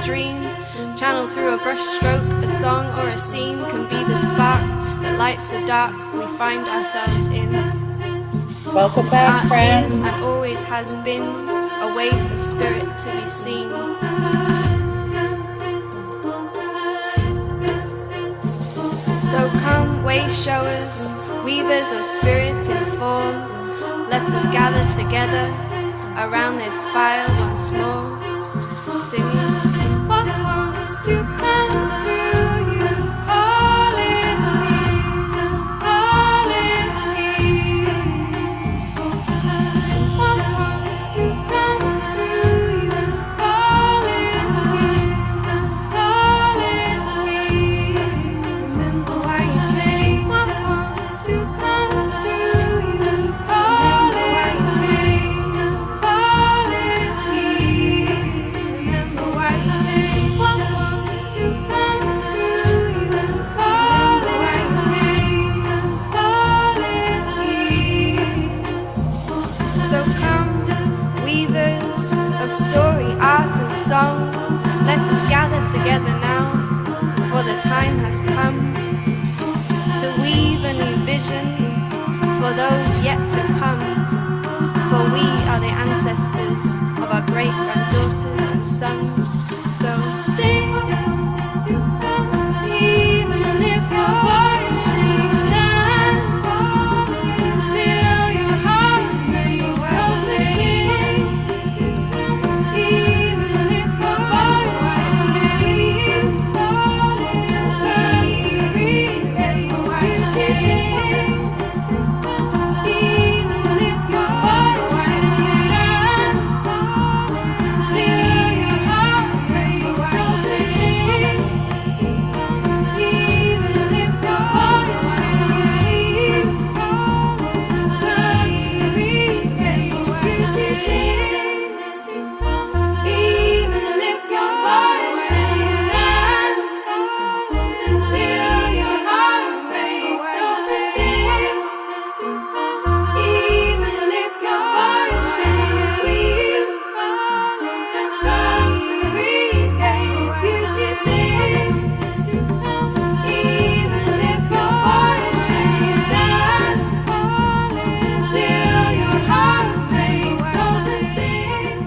a dream, channel through a brushstroke, a song or a scene can be the spark that lights the dark we find ourselves in. Welcome back, Art is friend. and always has been a way for spirit to be seen. So come, way showers, weavers of spirit in form, let us gather together around this fire once more, singing what wants to come through you, calling me, calling me. What wants to come through you, calling me, calling me. Remember why you came. What wants to come through you, calling me, calling me. Remember why you came. What wants to come through you, calling me, calling me. So come, weavers of story, art and song, let us gather together now, for the time has come to weave a new vision for those yet to come, for we are the ancestors of our great granddaughters and sons. So sing, even if your voice shakes down, until your heart breaks. So sing, even if your voice shakes down, learn to read beauty. Sing, even if your voice shakes down, until your heart breaks. So sing, even if your voice shakes down, learn to read beauty. Sing, even if your voice shakes down, until your heart breaks. So sing, even if your voice shakes, we've come to read beauty. Sing, even if your voice shakes down, until your heart breaks. So sing,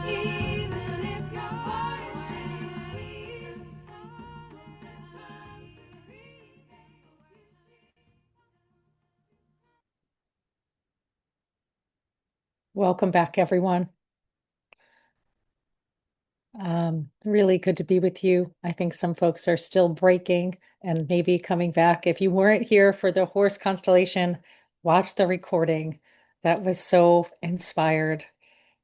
even if your voice shakes, we've come to read. Welcome back, everyone. Really good to be with you. I think some folks are still breaking and maybe coming back. If you weren't here for the horse constellation, watch the recording. That was so inspired,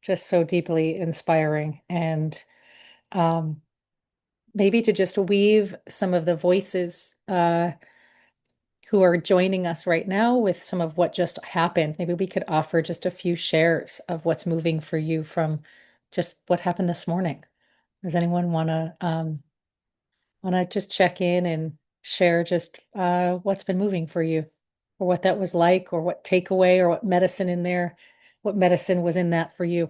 just so deeply inspiring. And maybe to just weave some of the voices who are joining us right now with some of what just happened. Maybe we could offer just a few shares of what's moving for you from just what happened this morning. Does anyone want to just check in and share just what's been moving for you, or what that was like, or what takeaway, or what medicine in there, what medicine was in that for you?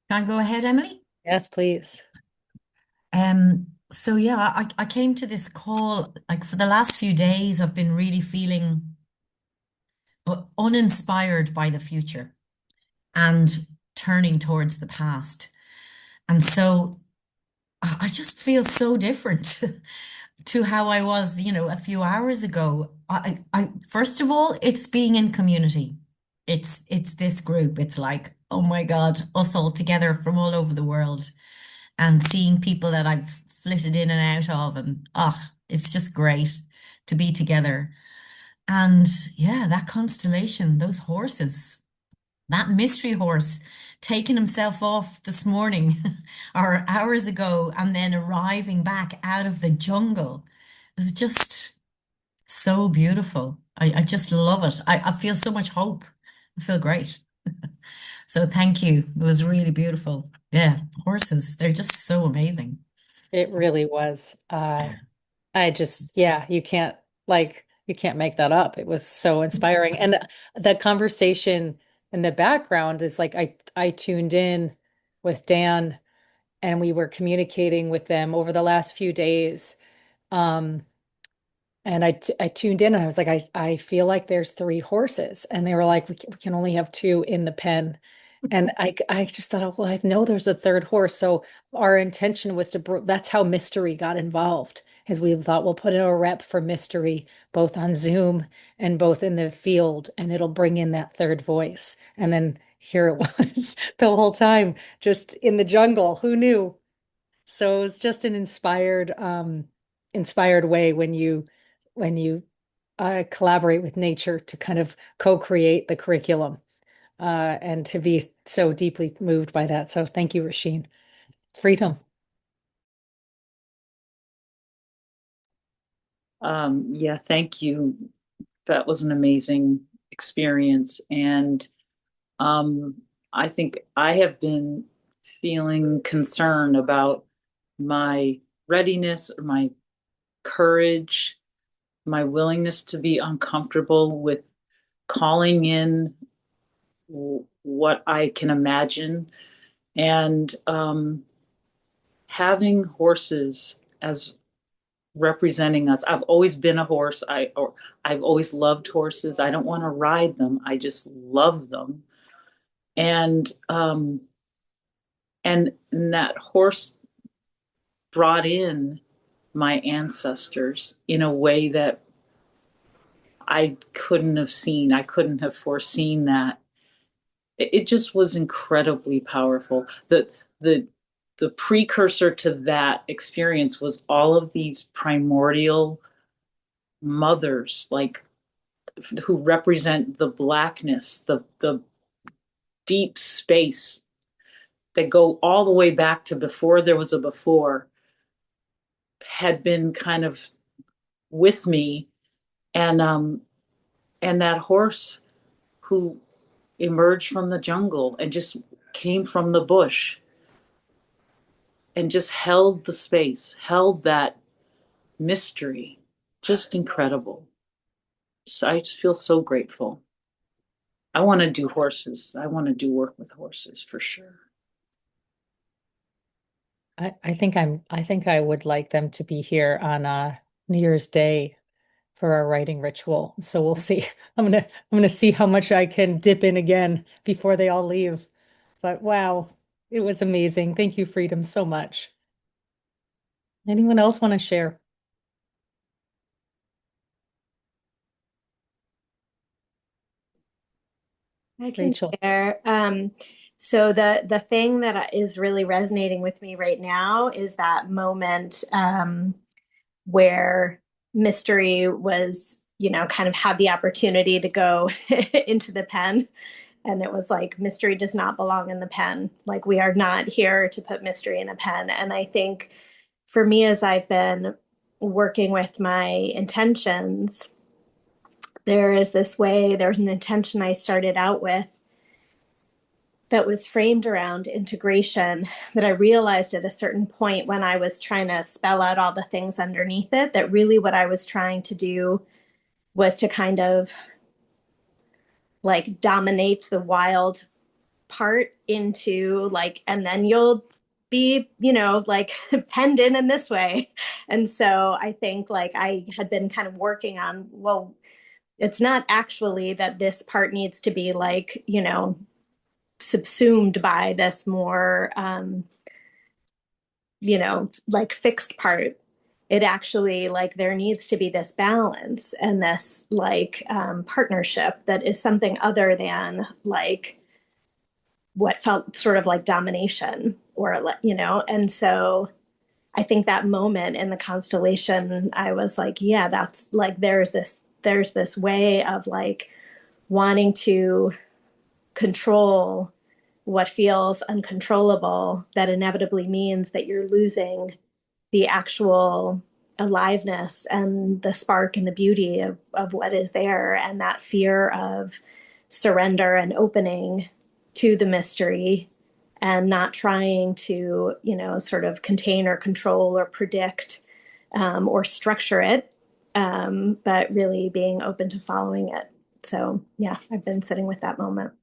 Can I go ahead, Emily? Yes, please. So yeah, I came to this call like for the last few days, I've been really feeling uninspired by the future and turning towards the past. And so I just feel so different to how I was, a few hours ago. I first of all, it's being in community. It's this group. It's like, oh my God, us all together from all over the world and seeing people that I've flitted in and out of, and it's just great to be together. And yeah, that constellation, those horses, that mystery horse taking himself off this morning or hours ago and then arriving back out of the jungle is just so beautiful. I just love it. I feel so much hope. I feel great. So thank you. It was really beautiful. Yeah, horses, they're just so amazing. It really was. Yeah. I just, yeah, you can't Like you can't make that up. It was so inspiring. And the conversation in the background is like I tuned in with Dan and we were communicating with them over the last few days. Um, and I tuned in and I was like, I feel like there's three horses. And they were like, we can only have two in the pen. And I just thought, oh, well, I know there's a third horse. So our intention was to, that's how Mystery got involved, is we thought we'll put in a rep for Mystery, both on Zoom and both in the field, and it'll bring in that third voice. And then here it was the whole time, just in the jungle. Who knew? So it was just an inspired way when you collaborate with nature to kind of co-create the curriculum and to be so deeply moved by that. So thank you, Rasheen. Freedom. Yeah, thank you. That was an amazing experience. And um, I think I have been feeling concern about my readiness, or my courage, my willingness to be uncomfortable with calling in what I can imagine. And having horses as representing us. I've always been a horse. I've always loved horses. I don't want to ride them. I just love them. And and that horse brought in my ancestors in a way that I couldn't have seen. I couldn't have foreseen that. It just was incredibly powerful. The the precursor to that experience was all of these primordial mothers, like who represent the blackness, the deep space that go all the way back to before there was a before, had been kind of with me. And that horse who emerged from the jungle and just came from the bush and just held the space, held that mystery. Just incredible. So I just feel so grateful. I want to do horses. I want to do work with horses for sure. I think I would like them to be here on New Year's Day for our writing ritual. So we'll see. I'm gonna see how much I can dip in again before they all leave. But wow, it was amazing. Thank you, Freedom, so much. Anyone else want to share? I can Rachel. share. So the thing that is really resonating with me right now is that moment where Mystery was, kind of had the opportunity to go into the pen. And it was like, Mystery does not belong in the pen. Like, we are not here to put Mystery in a pen. And I think for me, as I've been working with my intentions, there's an intention I started out with that was framed around integration, that I realized at a certain point when I was trying to spell out all the things underneath it, that really what I was trying to do was to kind of like dominate the wild part into like, and then you'll be, like penned in this way. And so I think like I had been kind of working on, well, it's not actually that this part needs to be like, subsumed by this more, like fixed part. It actually, like, there needs to be this balance and this like partnership that is something other than like what felt sort of like domination, or and so I think that moment in the constellation, I was like, yeah, that's like, there's this way of like wanting to control what feels uncontrollable, that inevitably means that you're losing the actual aliveness and the spark and the beauty of what is there, and that fear of surrender and opening to the mystery, and not trying to, sort of contain or control or predict or structure it, but really being open to following it. So yeah, I've been sitting with that moment.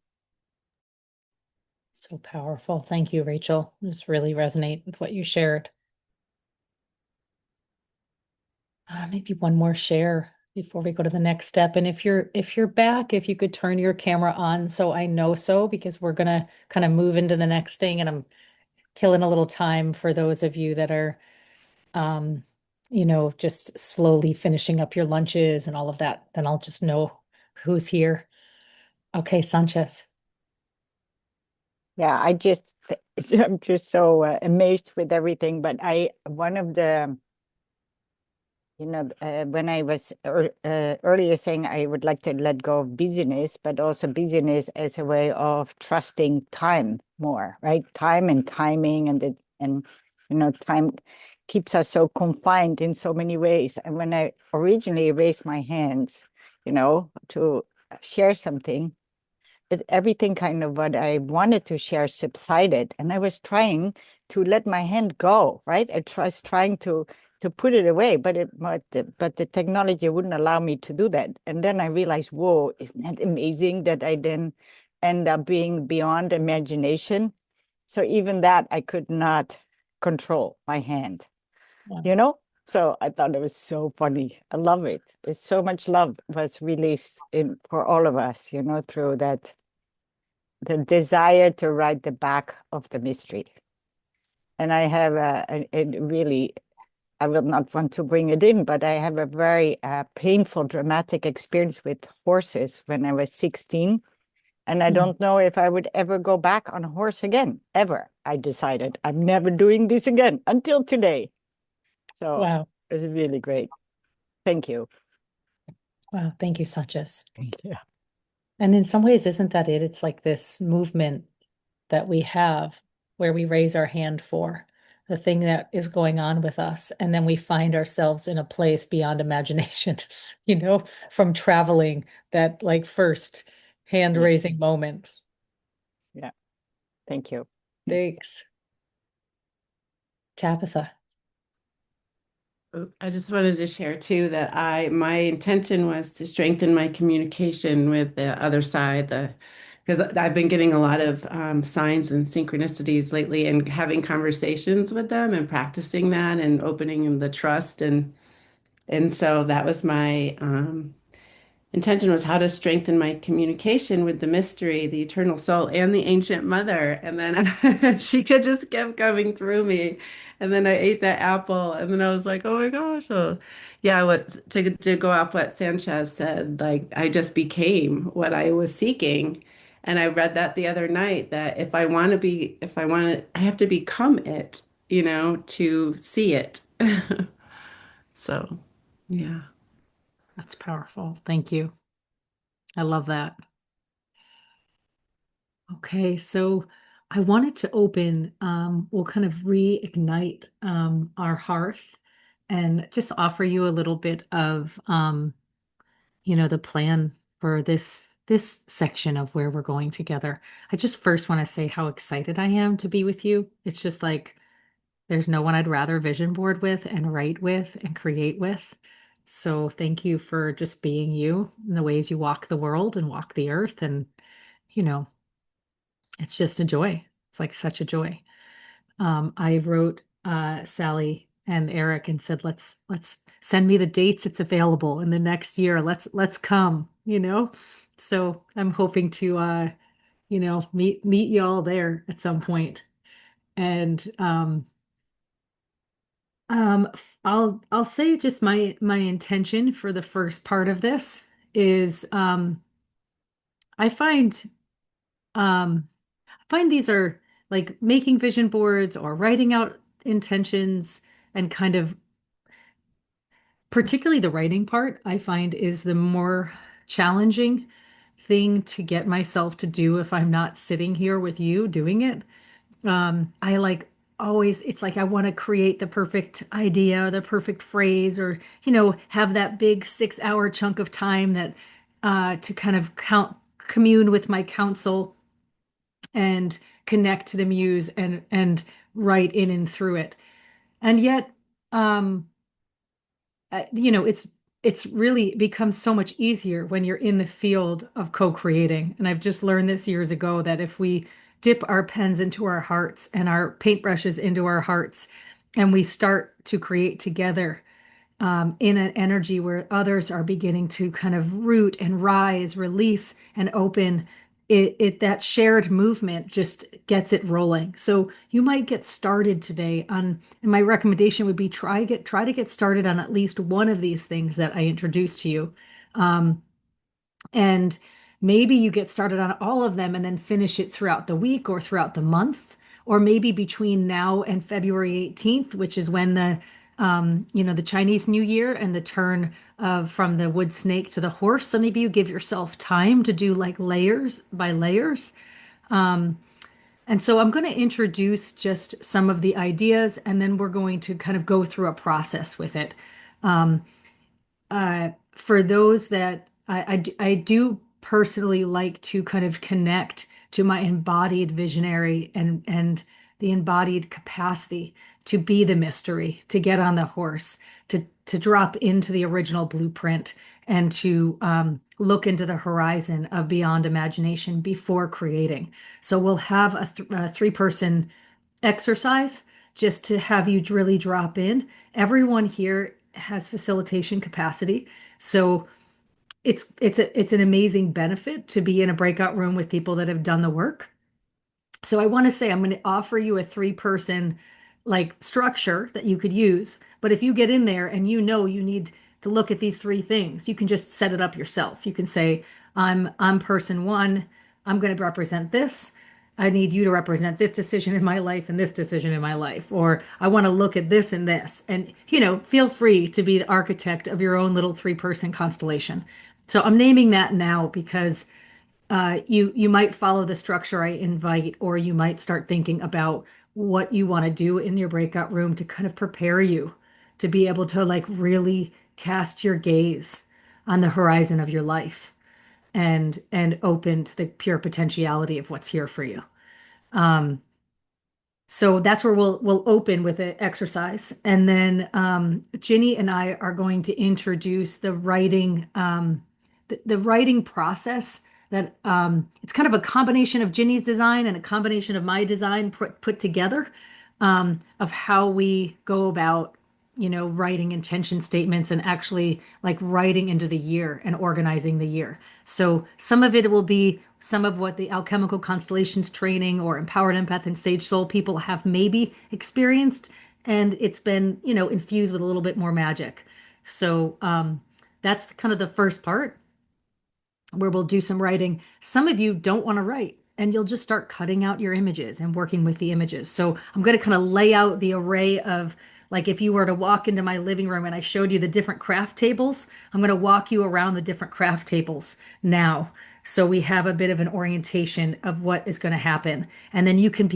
So powerful. Thank you, Rachel. Just really resonate with what you shared. Maybe one more share before we go to the next step. And if you're back, if you could turn your camera on so I know so, because we're gonna kind of move into the next thing, and I'm killing a little time for those of you that are um, just slowly finishing up your lunches and all of that, then I'll just know who's here. Okay, Sanchez. Yeah, I'm just so amazed with everything. But one of the, when I was earlier saying I would like to let go of busyness, but also busyness as a way of trusting time more, right? Time and timing, time keeps us so confined in so many ways. And when I originally raised my hands, to share something, everything kind of what I wanted to share subsided, and I was trying to let my hand go, right? Was trying to put it away, but the technology wouldn't allow me to do that. And then I realized, whoa, isn't that amazing that I then end up being beyond imagination? So even that I could not control my hand, Wow. So I thought it was so funny. I love it. It's so much love was released for all of us, through that, the desire to write the back of the mystery. And I have really, I will not want to bring it in, but I have a very painful, dramatic experience with horses when I was 16. And I don't know if I would ever go back on a horse again, ever. I decided I'm never doing this again until today. So Wow. it was really great. Thank you. Wow. Thank you, Sanchez. Yeah. And in some ways, isn't that it? It's like this movement that we have where we raise our hand for the thing that is going on with us. And then we find ourselves in a place beyond imagination, from traveling, that like first hand raising moment. Yeah. Thank you. Thanks. Tabitha. I just wanted to share too that my intention was to strengthen my communication with the other side, because I've been getting a lot of signs and synchronicities lately, and having conversations with them and practicing that and opening the trust, and so that was my intention, was how to strengthen my communication with the mystery, the eternal soul, and the ancient mother. And then she could just kept coming through me. And then I ate that apple, and then I was like, oh my gosh. So yeah, to go off what Sanchez said, like I just became what I was seeking. And I read that the other night, that I have to become it, to see it. So yeah. That's powerful. Thank you. I love that. Okay, so I wanted to open, we'll kind of reignite our hearth and just offer you a little bit of, the plan for this section of where we're going together. I just first want to say how excited I am to be with you. It's just like there's no one I'd rather vision board with and write with and create with. So thank you for just being you in the ways you walk the world and walk the earth. And, you know, it's just a joy. It's like such a joy. I wrote Sally and Eric and said, let's send me the dates it's available in the next year. Let's come, So I'm hoping to meet you all there at some point. And I'll say just my intention for the first part of this is I find um these are like making vision boards or writing out intentions, and kind of particularly the writing part I find is the more challenging thing to get myself to do if I'm not sitting here with you doing it. I like always, it's like I want to create the perfect idea, the perfect phrase, or, have that big 6 hour chunk of time that to kind of commune with my counsel and connect to the muse and write in and through it. And yet, it's it's really becomes so much easier when you're in the field of co-creating. And I've just learned this years ago that if we dip our pens into our hearts and our paintbrushes into our hearts, and we start to create together, in an energy where others are beginning to kind of root and rise, release and open, it that shared movement just gets it rolling. So you might get started today on, and my recommendation would be try to get started on at least one of these things that I introduced to you. Um, and maybe you get started on all of them and then finish it throughout the week or throughout the month, or maybe between now and February 18th, which is when the Chinese New Year and the turn of from the wood snake to the horse. So maybe you give yourself time to do like layers by layers. Um, and so I'm going to introduce just some of the ideas, and then we're going to kind of go through a process with it. Um, for those that I do personally like to kind of connect to my embodied visionary and the embodied capacity to be the mystery, to get on the horse, to drop into the original blueprint, and to look into the horizon of beyond imagination before creating. So we'll have a three-person exercise just to have you really drop in. Everyone here has facilitation capacity. So it's an amazing benefit to be in a breakout room with people that have done the work. So I want to say I'm going to offer you a three-person like structure that you could use. But if you get in there and you know you need to look at these three things, you can just set it up yourself. You can say, I'm person one, I'm going to represent this. I need you to represent this decision in my life and this decision in my life. Or I want to look at this and this. And, feel free to be the architect of your own little three-person constellation. So I'm naming that now because you might follow the structure I invite, or you might start thinking about what you want to do in your breakout room to kind of prepare you to be able to like really cast your gaze on the horizon of your life and open to the pure potentiality of what's here for you. Um, so that's where we'll open with an exercise, and then Ginny and I are going to introduce the writing process. That it's kind of a combination of Ginny's design and a combination of my design put together, of how we go about writing intention statements and actually like writing into the year and organizing the year. So some of it will be some of what the alchemical constellations training or empowered empath and sage soul people have maybe experienced, and it's been infused with a little bit more magic. So that's kind of the first part where we'll do some writing. Some of you don't want to write, and you'll just start cutting out your images and working with the images. So I'm going to kind of lay out the array of, like, if you were to walk into my living room and I showed you the different craft tables, I'm going to walk you around the different craft tables now. So we have a bit of an orientation of what is going to happen. And then you can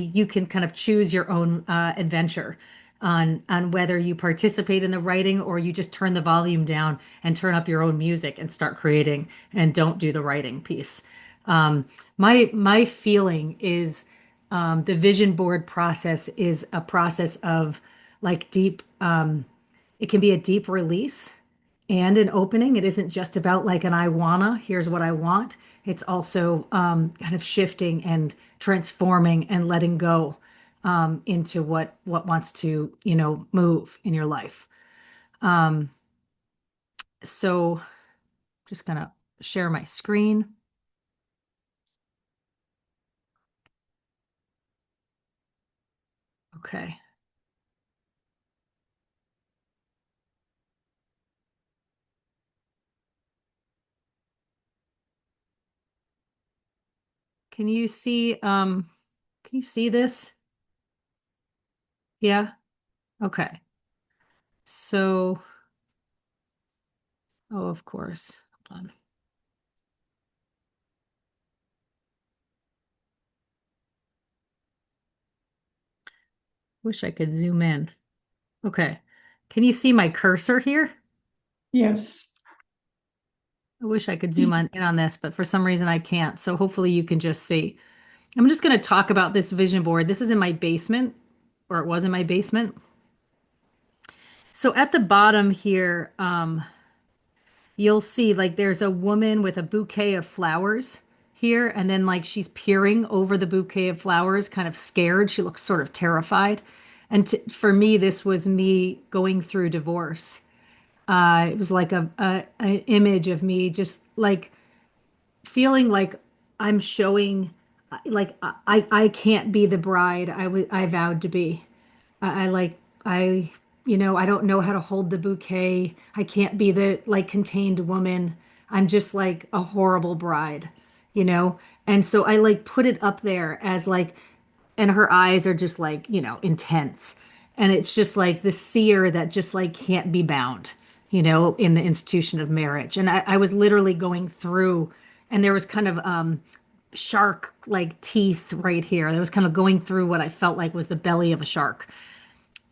kind of choose your own adventure on whether you participate in the writing or you just turn the volume down and turn up your own music and start creating and don't do the writing piece. My feeling is the vision board process is a process of like deep, it can be a deep release and an opening. It isn't just about like an I wanna, here's what I want. It's also kind of shifting and transforming and letting go into what wants to, move in your life. Um, so just gonna share my screen. Okay. Can you see this? Yeah. Okay. So, oh, of course. Hold on. Wish I could zoom in. Okay. Can you see my cursor here? Yes. I wish I could zoom in on this, but for some reason I can't. So hopefully you can just see. I'm just going to talk about this vision board. This is in my basement, or it was in my basement. So at the bottom here, you'll see like there's a woman with a bouquet of flowers here, and then like she's peering over the bouquet of flowers, kind of scared. She looks sort of terrified. And for me, this was me going through divorce. It was like a image of me just like feeling like I'm showing like I can't be the bride I vowed to be. I like I I don't know how to hold the bouquet. I can't be the like contained woman. I'm just like a horrible bride, you know? And so I like put it up there as like, and her eyes are just like, intense. And it's just like the seer that just like can't be bound, in the institution of marriage. And I was literally going through, and there was kind of shark like teeth right here. That was kind of going through what I felt like was the belly of a shark.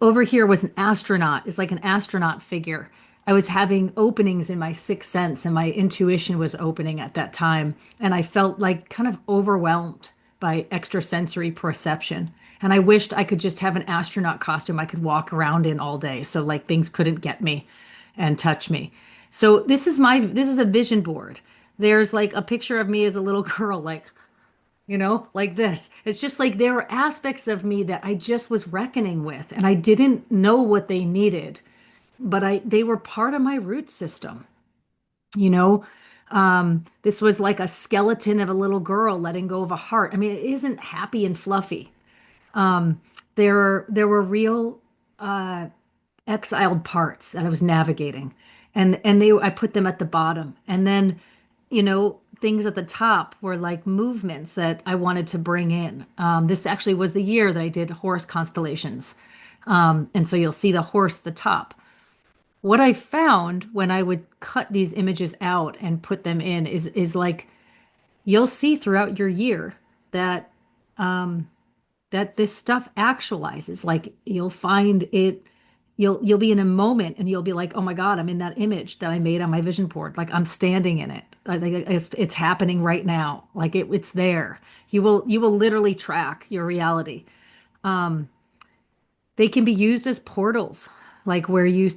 Over here was an astronaut, is like an astronaut figure. I was having openings in my sixth sense, and my intuition was opening at that time. And I felt like kind of overwhelmed by extrasensory perception. And I wished I could just have an astronaut costume I could walk around in all day. So like things couldn't get me and touch me. So this is a vision board. There's like a picture of me as a little girl, like this. It's just like there were aspects of me that I just was reckoning with, and I didn't know what they needed, but they were part of my root system. You know, this was like a skeleton of a little girl letting go of a heart. I mean, it isn't happy and fluffy. There were real exiled parts that I was navigating, and I put them at the bottom, and then things at the top were like movements that I wanted to bring in. This actually was the year that I did horse constellations, and so you'll see the horse at the top. What I found when I would cut these images out and put them in is like you'll see throughout your year that that this stuff actualizes. Like you'll find it, you'll be in a moment and you'll be like, oh my God, I'm in that image that I made on my vision board. Like I'm standing in it. I think it's happening right now. Like it's there. You will literally track your reality. They can be used as portals, like where you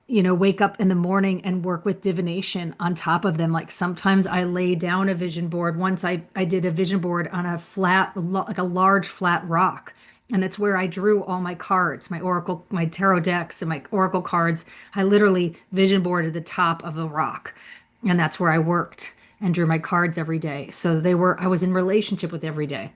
wake up in the morning and work with divination on top of them. Like sometimes I lay down a vision board. Once I did a vision board on a flat, like a large flat rock. And it's where I drew all my cards, my oracle, my tarot decks and my oracle cards. I literally vision boarded the top of a rock. And that's where I worked and drew my cards every day. So I was in relationship with every day.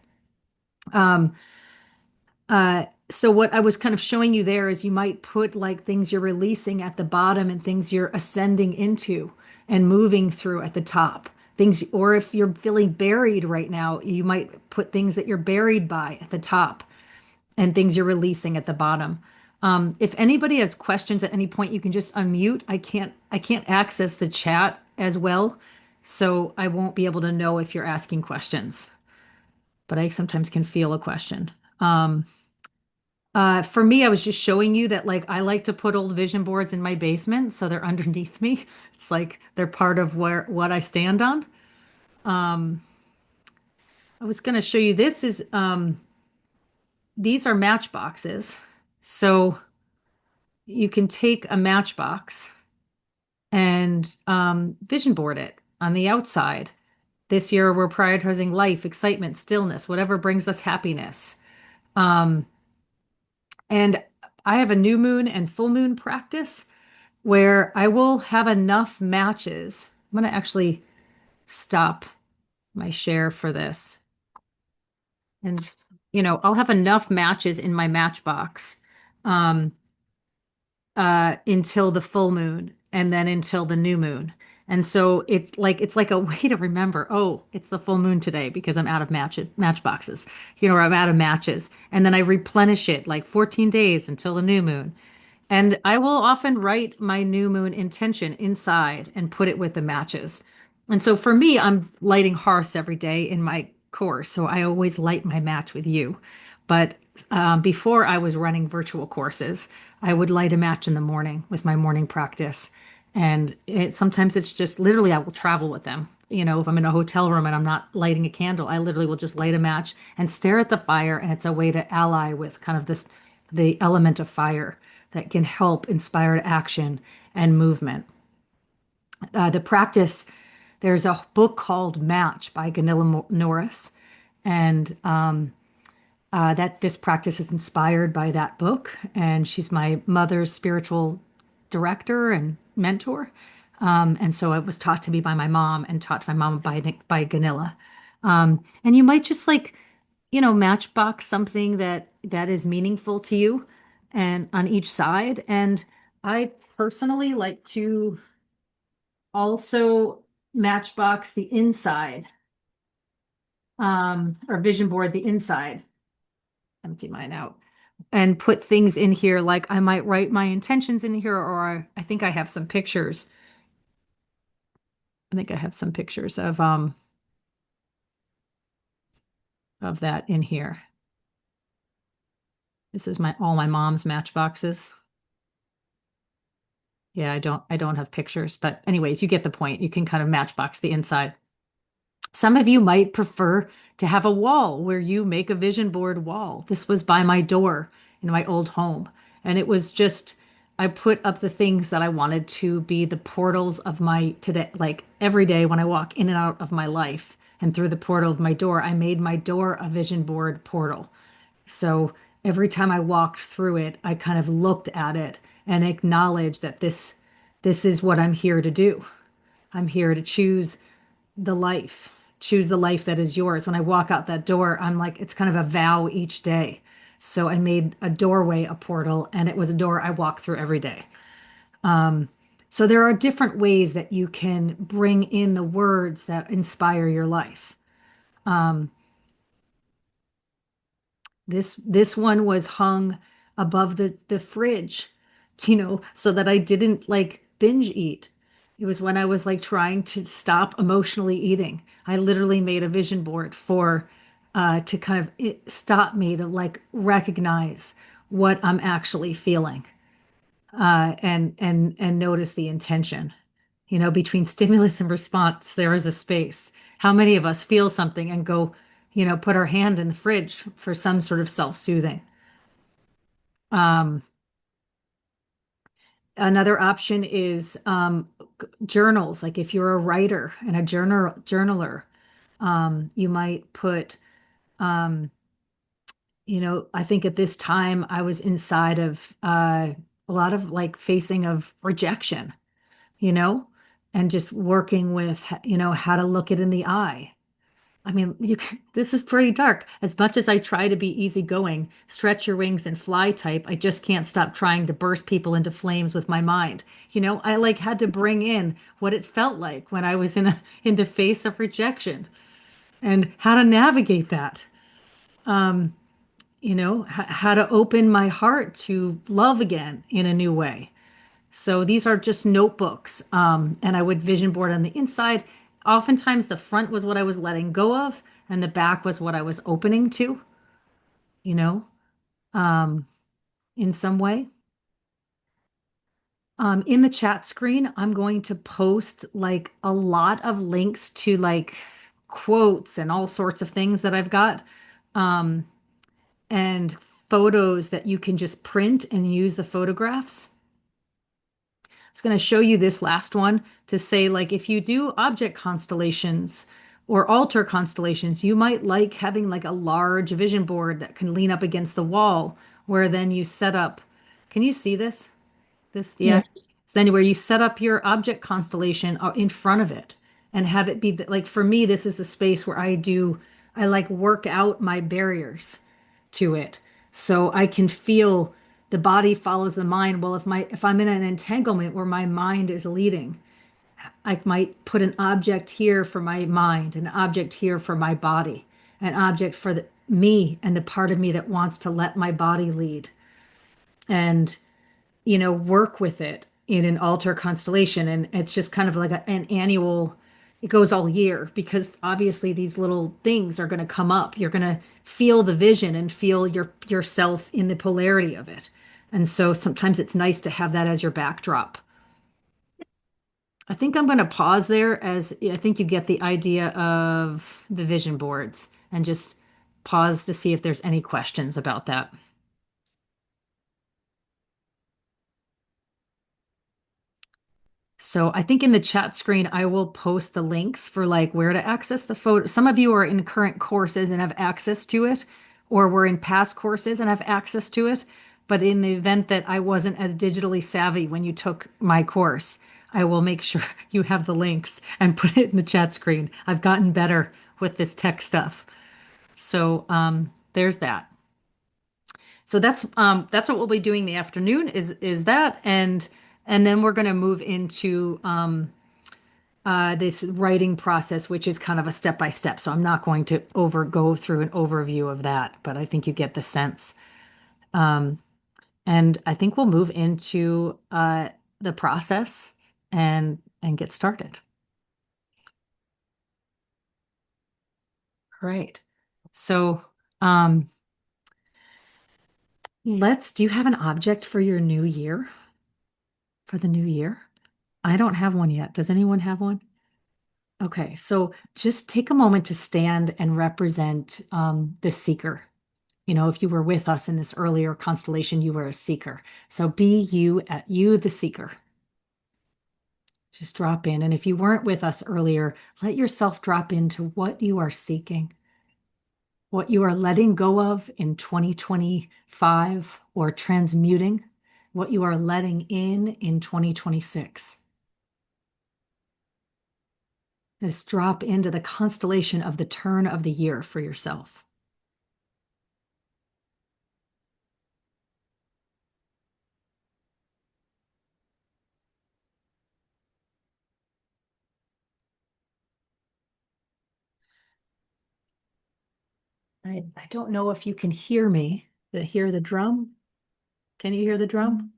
So what I was kind of showing you there is you might put like things you're releasing at the bottom and things you're ascending into and moving through at the top. Things, or if you're feeling buried right now, you might put things that you're buried by at the top and things you're releasing at the bottom. If anybody has questions at any point, you can just unmute. I can't access the chat as well, so I won't be able to know if you're asking questions, but I sometimes can feel a question. For me, I was just showing you that like I like to put old vision boards in my basement, so they're underneath me. It's like they're part of what I stand on. I was going to show you these are matchboxes. So you can take a matchbox and vision board it on the outside. This year, we're prioritizing life, excitement, stillness, whatever brings us happiness. And I have a new moon and full moon practice where I will have enough matches. I'm going to actually stop my share for this. And, I'll have enough matches in my matchbox until the full moon and then until the new moon. And so it's like a way to remember, oh, it's the full moon today because I'm out of matchboxes, or I'm out of matches. And then I replenish it like 14 days until the new moon. And I will often write my new moon intention inside and put it with the matches. And so for me, I'm lighting hearths every day in my course. So I always light my match with you. But before I was running virtual courses, I would light a match in the morning with my morning practice. And sometimes it's just literally I will travel with them. If I'm in a hotel room and I'm not lighting a candle, I literally will just light a match and stare at the fire. And it's a way to ally with kind of the element of fire that can help inspire action and movement. The practice, there's a book called Match by Ganilla Norris, and that this practice is inspired by that book. And she's my mother's spiritual director and mentor. And so it was taught to me by my mom and taught to my mom by Ganilla. And you might just like, matchbox something that is meaningful to you and on each side. And I personally like to also matchbox the inside, or vision board the inside. Empty mine out and put things in here. Like I might write my intentions in here, or I think I have some pictures. I think I have some pictures of that in here. This is all my mom's matchboxes. Yeah, I don't have pictures, but anyways, you get the point. You can kind of matchbox the inside. Some of you might prefer to have a wall where you make a vision board wall. This was by my door in my old home. And it was just, I put up the things that I wanted to be the portals of my today, like every day when I walk in and out of my life and through the portal of my door, I made my door a vision board portal. So every time I walked through it, I kind of looked at it and acknowledged that this is what I'm here to do. I'm here to the life, choose the life that is yours. When I walk out that door, I'm like, it's kind of a vow each day. So I made a doorway a portal, and it was a door I walk through every day. So there are different ways that you can bring in the words that inspire your life. This one was hung above the fridge, so that I didn't like binge eat. It was when I was like trying to stop emotionally eating. I literally made a vision board for to kind of stop me to like recognize what I'm actually feeling, and notice the intention. Between stimulus and response, there is a space. How many of us feel something and go, put our hand in the fridge for some sort of self-soothing? Um, Another option is journals. Like if you're a writer and a journaler, you might put, um, I think at this time I was inside of a lot of like facing of rejection, you know, and just working with, how to look it in the eye. I mean, this is pretty dark. As much as I try to be easygoing, stretch your wings and fly type, I just can't stop trying to burst people into flames with my mind. I like had to bring in what it felt like when I was in the face of rejection and how to navigate that. How to open my heart to love again in a new way. So these are just notebooks. And I would vision board on the inside. Oftentimes the front was what I was letting go of, and the back was what I was opening to, you know, um, in some way. In the chat screen, I'm going to post like a lot of links to like quotes and all sorts of things that I've got, um, and photos that you can just print and use the photographs. I was going to show you this last one to say, like, if you do object constellations or altar constellations, you might like having like a large vision board that can lean up against the wall, where then you set up. Can you see this? Yeah. So then where you set up your object constellation in front of it and have it be like, for me, this is the space where I like work out my barriers to it. So I can feel the body follows the mind. Well, if I'm in an entanglement where my mind is leading, I might put an object here for my mind, an object here for my body, an object for me and the part of me that wants to let my body lead. And work with it in an altar constellation. And it's just kind of like an annual, it goes all year because obviously these little things are going to come up. You're going to feel the vision and feel yourself in the polarity of it. And so sometimes it's nice to have that as your backdrop. I think I'm going to pause there, as I think you get the idea of the vision boards, and just pause to see if there's any questions about that. So I think in the chat screen, I will post the links for like where to access the photo. Some of you are in current courses and have access to it, or were in past courses and have access to it. But in the event that I wasn't as digitally savvy when you took my course, I will make sure you have the links and put it in the chat screen. I've gotten better with this tech stuff. So there's that. So that's what we'll be doing in the afternoon is that, and then we're going to move into this writing process, which is kind of a step by step. So I'm not going to go through an overview of that, but I think you get the sense. And I think we'll move into the process and get started. All right. So do you have an object for your new year? For the new year? I don't have one yet. Does anyone have one? Okay, so just take a moment to stand and represent the seeker. You know, if you were with us in this earlier constellation, you were a seeker. So be you, the seeker. Just drop in. And if you weren't with us earlier, let yourself drop into what you are seeking, what you are letting go of in 2025 or transmuting, what you are letting in 2026. Just drop into the constellation of the turn of the year for yourself. I don't know if you can hear me, hear the drum. Can you hear the drum?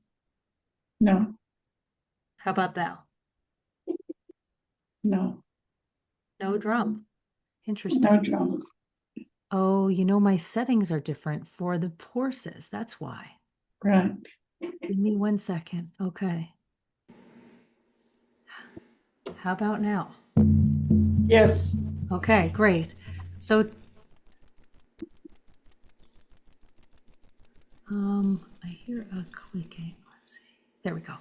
No, How about that? no, No drum. Interesting. no drum. Oh, you know, my settings are different for the courses. That's why. Right. Give me 1 second. Okay. How about now? Yes. Okay, great. So, I hear a clicking. Let's see. There we go.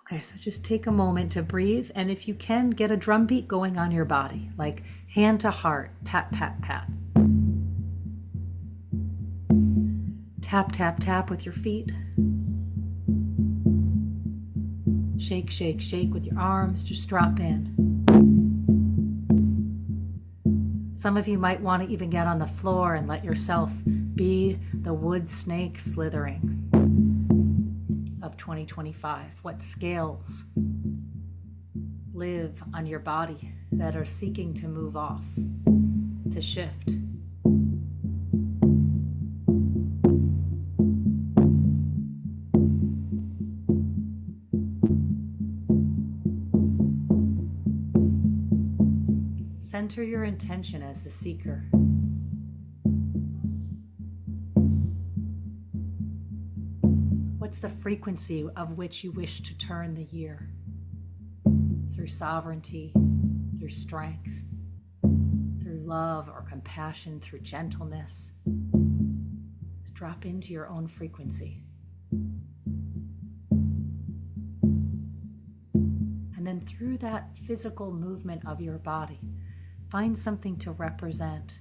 Okay, so just take a moment to breathe. And if you can, get a drum beat going on your body, like hand to heart, pat, pat, pat. Tap, tap, tap with your feet. Shake, shake, shake with your arms. Just drop in. Some of you might want to even get on the floor and let yourself be the wood snake slithering of 2025. What scales live on your body that are seeking to move off, to shift? Center your intention as the seeker. What's the frequency of which you wish to turn the year? Through sovereignty, through strength, through love or compassion, through gentleness. Just drop into your own frequency. And then through that physical movement of your body, find something to represent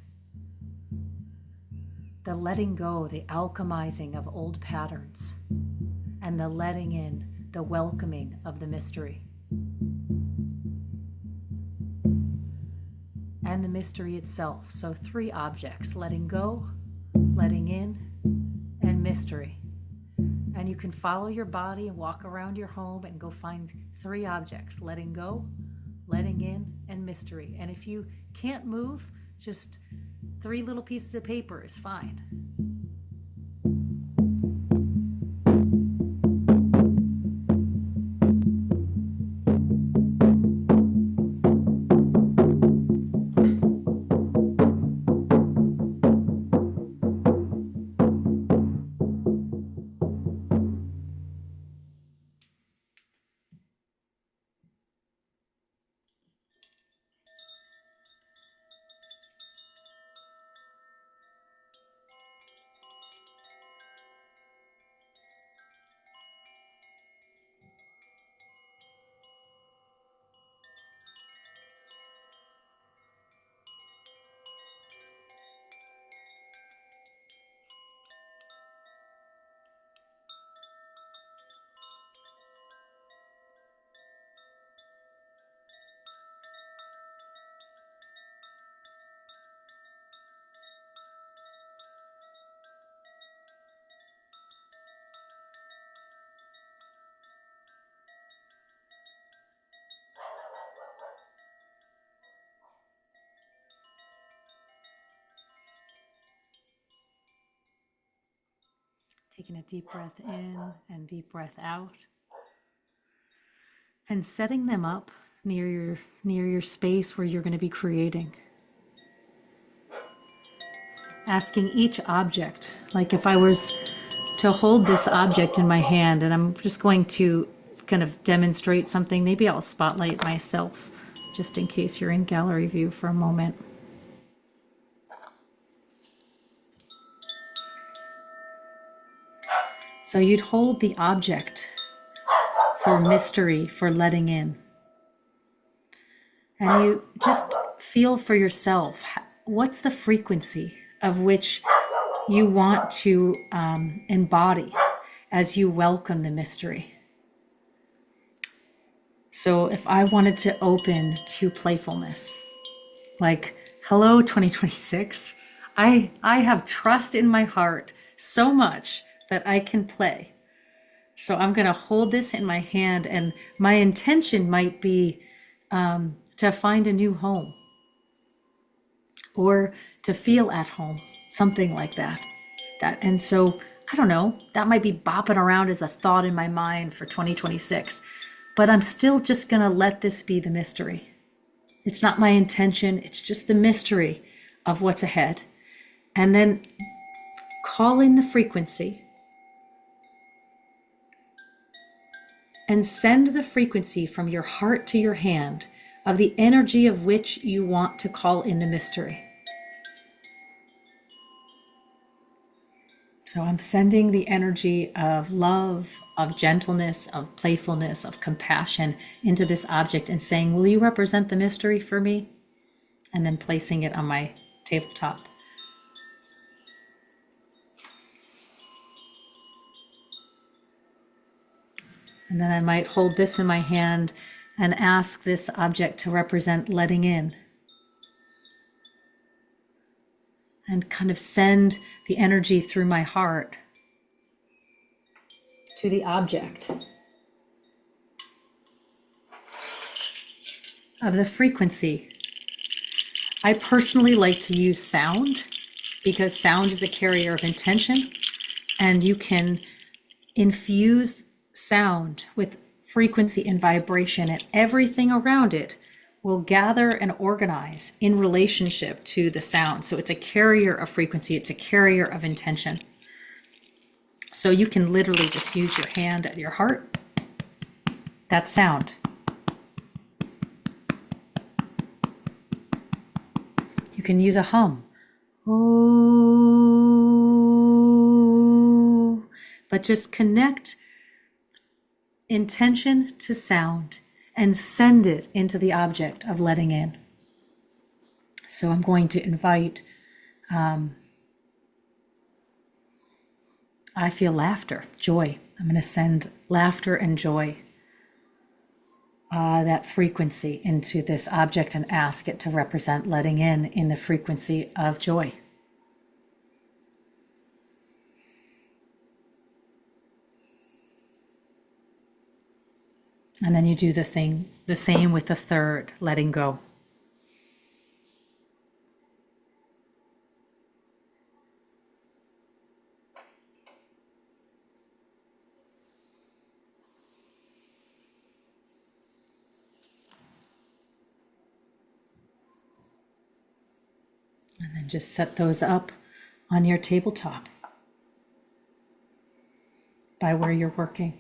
the letting go, the alchemizing of old patterns, and the letting in, the welcoming of the mystery. And the mystery itself. So 3 objects: letting go, letting in, and mystery. And you can follow your body and walk around your home and go find 3 objects: letting go, letting in, and mystery. And if you can't move, just 3 little pieces of paper is fine. Taking a deep breath in and deep breath out. And setting them up near your space where you're going to be creating. Asking each object, like if I was to hold this object in my hand and I'm just going to kind of demonstrate something, maybe I'll spotlight myself just in case you're in gallery view for a moment. So you'd hold the object for mystery, for letting in. And you just feel for yourself, what's the frequency of which you want to embody as you welcome the mystery. So if I wanted to open to playfulness, like, hello 2026, I have trust in my heart so much that I can play. So I'm going to hold this in my hand, and my intention might be to find a new home or to feel at home, something like that. And so, I don't know, that might be bopping around as a thought in my mind for 2026, but I'm still just going to let this be the mystery. It's not my intention. It's just the mystery of what's ahead. And then call in the frequency and send the frequency from your heart to your hand of the energy of which you want to call in the mystery. So I'm sending the energy of love, of gentleness, of playfulness, of compassion into this object and saying, will you represent the mystery for me? And then placing it on my tabletop. And then I might hold this in my hand and ask this object to represent letting in. And kind of send the energy through my heart to the object of the frequency. I personally like to use sound because sound is a carrier of intention, and you can infuse sound with frequency and vibration, and everything around it will gather and organize in relationship to the sound. So it's a carrier of frequency, it's a carrier of intention. So you can literally just use your hand at your heart. That's sound. You can use a hum. Oh, but just connect intention to sound and send it into the object of letting in. So I'm going to invite, I feel laughter, joy. I'm going to send laughter and joy, that frequency into this object and ask it to represent letting in the frequency of joy. And then you do the same with the third, letting go. And then just set those up on your tabletop by where you're working.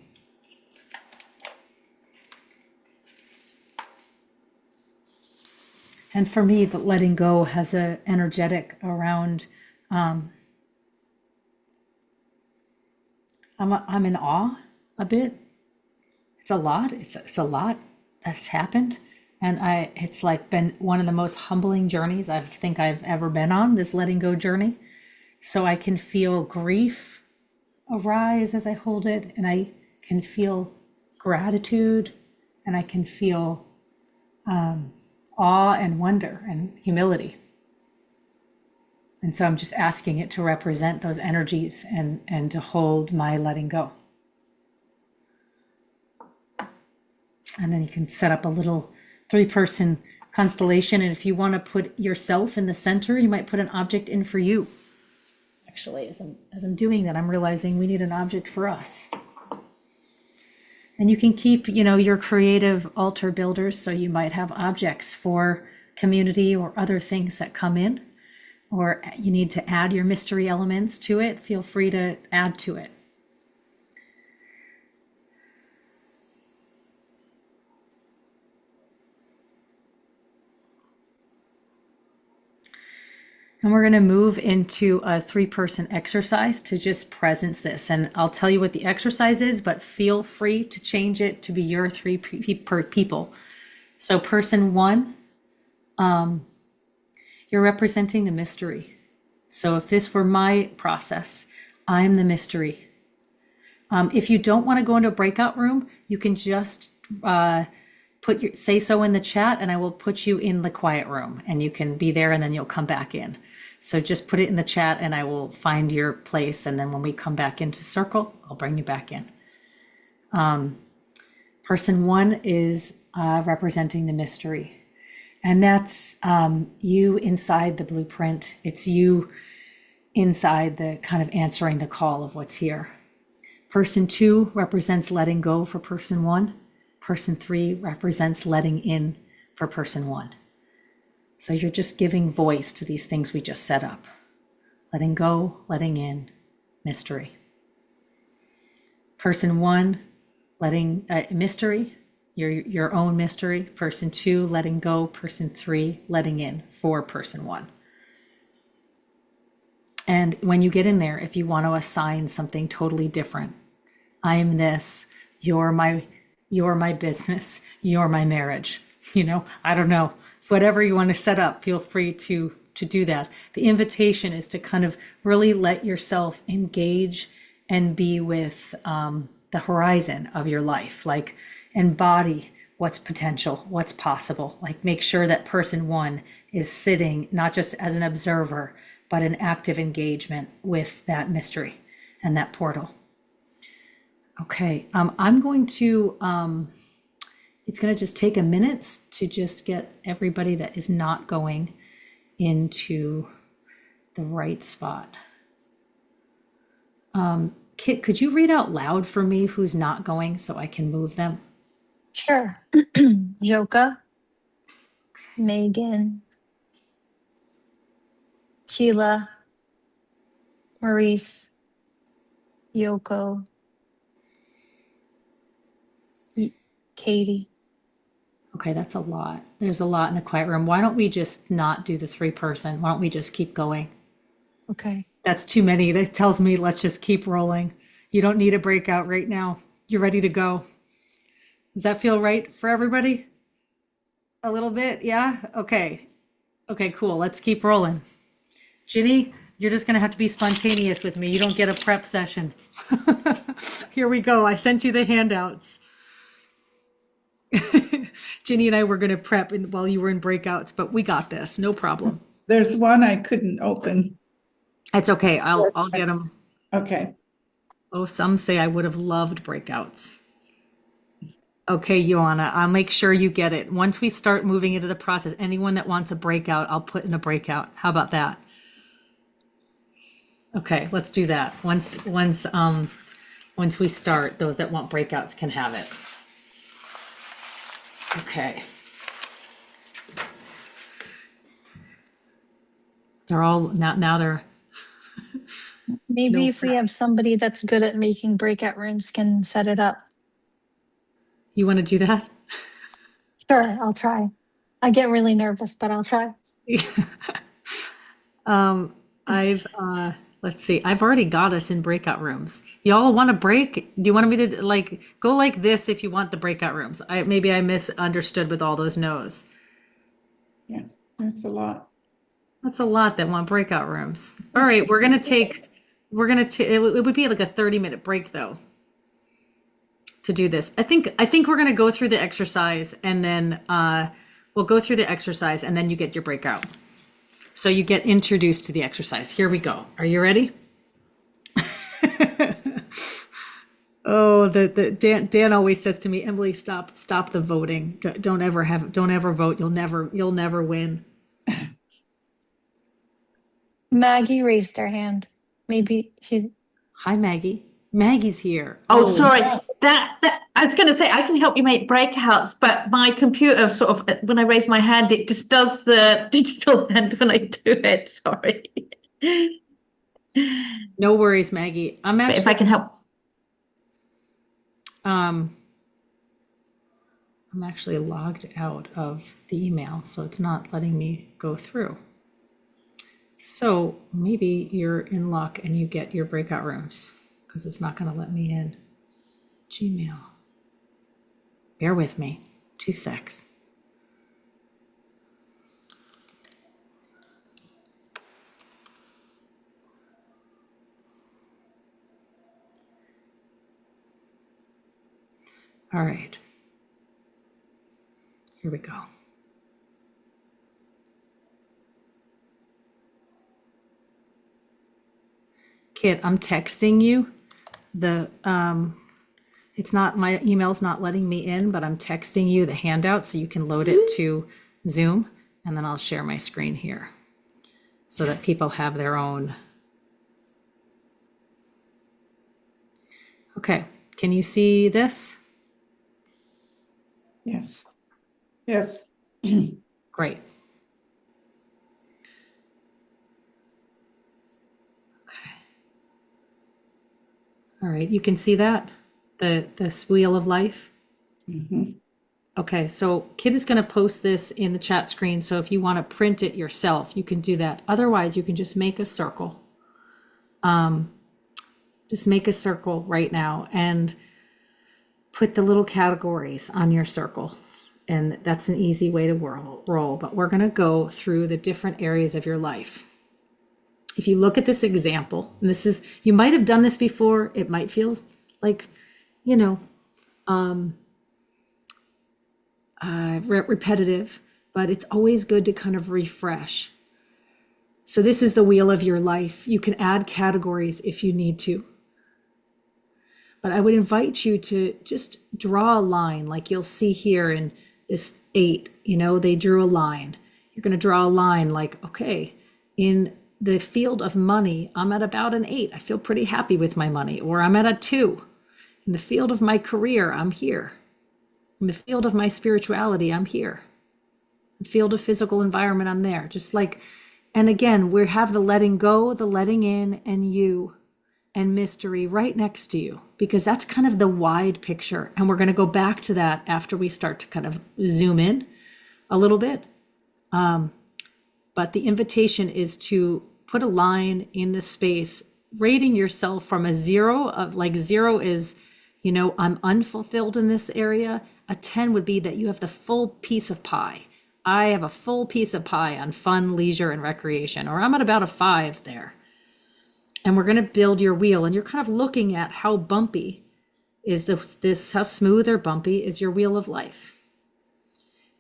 And for me, the letting go has an energetic around, I'm in awe a bit. It's a lot. It's a lot that's happened. And it's like been one of the most humbling journeys I think I've ever been on, this letting go journey. So I can feel grief arise as I hold it, and I can feel gratitude, and I can feel awe and wonder and humility. And so I'm just asking it to represent those energies and to hold my letting go. And then you can set up a little 3-person constellation. And if you want to put yourself in the center, you might put an object in for you. actually. As I'm doing that, I'm realizing we need an object for us. And you can keep, your creative altar builders. So you might have objects for community or other things that come in, or you need to add your mystery elements to it. Feel free to add to it. And we're going to move into a 3-person exercise to just presence this. And I'll tell you what the exercise is, but feel free to change it to be your 3 people. So person 1, you're representing the mystery. So if this were my process, I'm the mystery. If you don't want to go into a breakout room, you can just say so in the chat, and I will put you in the quiet room, and you can be there, and then you'll come back in. So just put it in the chat, and I will find your place, and then when we come back into circle, I'll bring you back in. Person 1 is representing the mystery, and that's you inside the blueprint. It's you inside the kind of answering the call of what's here. Person 2 represents letting go for person 1. Person 3 represents letting in for person 1. So you're just giving voice to these things we just set up. Letting go, letting in, mystery. Person 1, letting mystery, your own mystery. Person 2, letting go. Person 3, letting in for person 1. And when you get in there, if you want to assign something totally different, I'm this, you're my business, you're my marriage, I don't know, whatever you want to set up, feel free to do that. The invitation is to kind of really let yourself engage and be with the horizon of your life, like embody what's potential, what's possible, like make sure that person 1 is sitting not just as an observer, but an active engagement with that mystery and that portal. Okay, I'm going to, it's going to just take a minute to just get everybody that is not going into the right spot. Kit, could you read out loud for me who's not going so I can move them? Sure. Joka, Megan, Sheila, Maurice, Yoko, Katie. Okay, that's a lot. There's a lot in the quiet room. Why don't we just not do the 3-person? Why don't we just keep going? Okay. That's too many. That tells me let's just keep rolling. You don't need a breakout right now. You're ready to go. Does that feel right for everybody? A little bit, yeah? Okay. Okay, cool. Let's keep rolling. Ginny, you're just going to have to be spontaneous with me. You don't get a prep session. Here we go. I sent you the handouts. Ginny and I were going to prep while you were in breakouts, but we got this. No problem. There's one I couldn't open. It's okay. I'll get them. Okay. Oh, some say I would have loved breakouts. Okay, Joanna, I'll make sure you get it. Once we start moving into the process, anyone that wants a breakout, I'll put in a breakout. How about that? Okay, let's do that. Once we start, those that want breakouts can have it. Okay. They're all now they're Maybe No if we have somebody that's good at making breakout rooms can set it up. You want to do that? Sure, I'll try. I get really nervous, but I'll try. Let's see. I've already got us in breakout rooms. Y'all want to break? Do you want me to go like this if you want the breakout rooms? Maybe I misunderstood with all those no's. Yeah, that's a lot. That's a lot that want breakout rooms. All right, it would be like a 30-minute break though to do this. I think we're going to go through the exercise and then we'll go through the exercise and then you get your breakout. So you get introduced to the exercise. Here we go. Are you ready? Oh, Dan always says to me, Emily, stop the voting. Don't ever vote. You'll never win. Maggie raised her hand. maybe she. Hi, Maggie. Maggie's here. Oh, Oh, sorry. That I was going to say I can help you make breakouts, but my computer sort of when I raise my hand, it just does the digital hand when I do it. Sorry. no worries, Maggie. I'm But if I actually can help. I'm actually logged out of the email, so it's not letting me go through. So maybe you're in luck and you get your breakout rooms because it's not going to let me in. Gmail. Bear with me. 2 secs. All right. Here we go. Kit, I'm texting you. It's not, my email's not letting me in, but I'm texting you the handout so you can load it to Zoom, and then I'll share my screen here so that people have their own. Okay, can you see this? Yes. Yes. Great. All right, you can see that, this wheel of life. Mhm. Okay, so Kit is going to post this in the chat screen. So if you want to print it yourself, you can do that. Otherwise, you can just make a circle. Just make a circle right now and put the little categories on your circle. And that's an easy way to roll. But we're going to go through the different areas of your life. If you look at this example, and this is, you might have done this before, it might feel like, you know, repetitive, but it's always good to kind of refresh. So this is the wheel of your life. You can add categories if you need to. But I would invite you to just draw a line like you'll see here in this 8, you know, they drew a line. You're going to draw a line like, okay, in the field of money, I'm at about an 8. I feel pretty happy with my money. Or I'm at a 2. In the field of my career, I'm here. In the field of my spirituality, I'm here. In the field of physical environment, I'm there. Just like, and again, we have the letting go, the letting in, and you and mystery right next to you, because that's kind of the wide picture. And we're going to go back to that after we start to kind of zoom in a little bit. But the invitation is to put a line in the space, rating yourself from a 0 of like 0 is, you know, I'm unfulfilled in this area. A 10 would be that you have the full piece of pie. I have a full piece of pie on fun, leisure, and recreation, or I'm at about a 5 there. And we're going to build your wheel, and you're kind of looking at how bumpy is this, how smooth or bumpy is your wheel of life.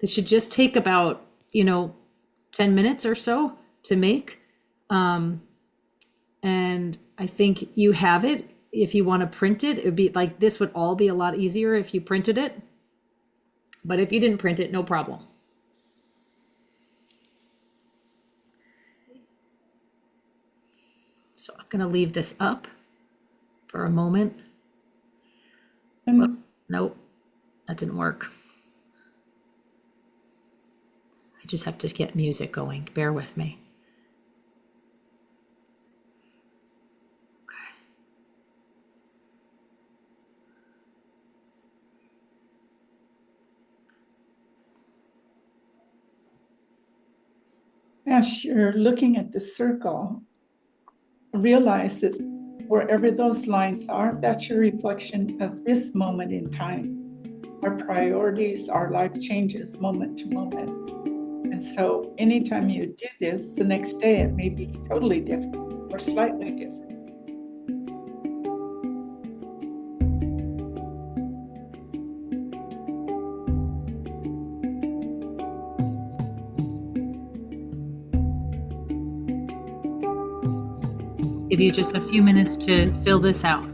This should just take about, you know, 10 minutes or so to make. And I think you have it. If you want to print it, it would be like, this would all be a lot easier if you printed it. But if you didn't print it, no problem. So I'm going to leave this up for a moment. Nope, that didn't work. I just have to get music going. Bear with me. As you're looking at the circle, realize that wherever those lines are, that's your reflection of this moment in time. Our priorities, our life changes moment to moment. And so anytime you do this, the next day it may be totally different or slightly different. Give you just a few minutes to fill this out.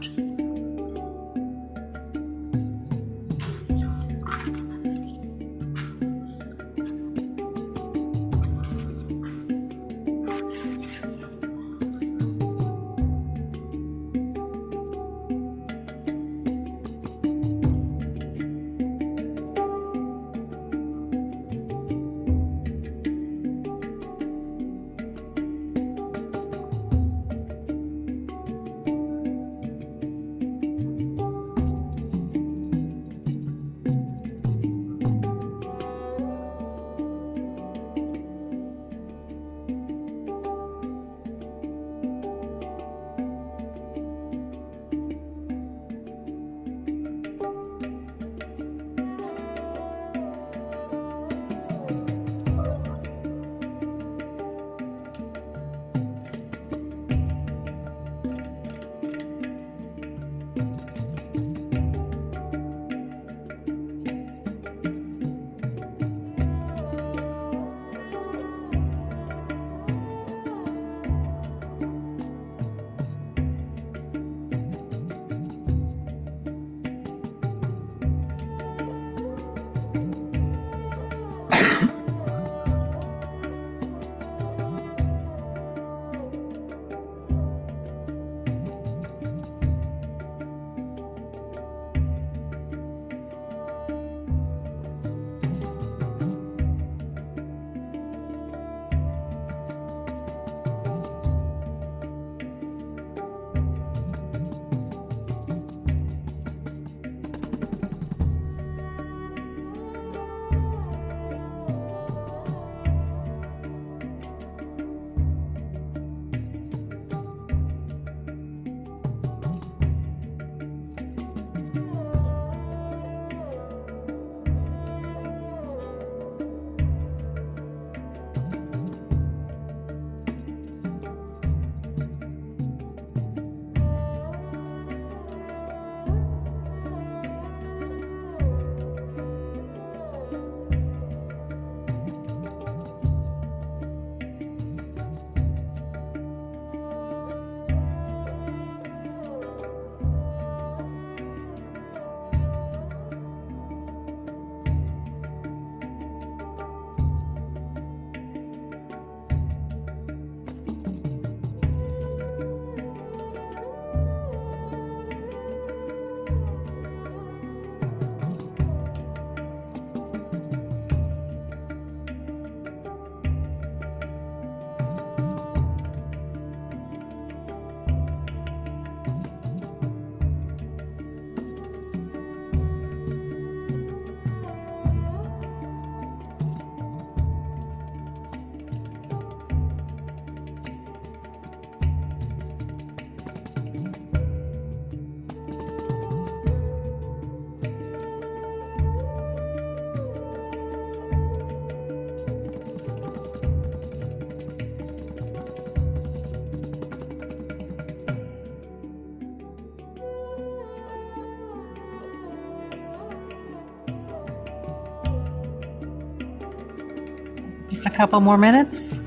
Just a couple more minutes.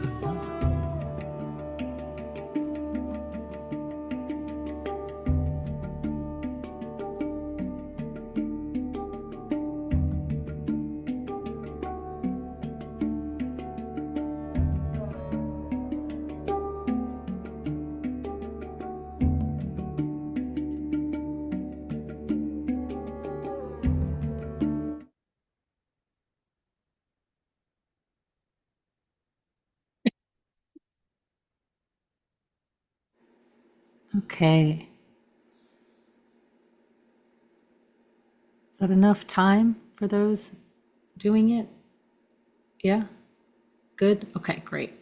Okay. Is that enough time for those doing it? Yeah? Good? Okay, great.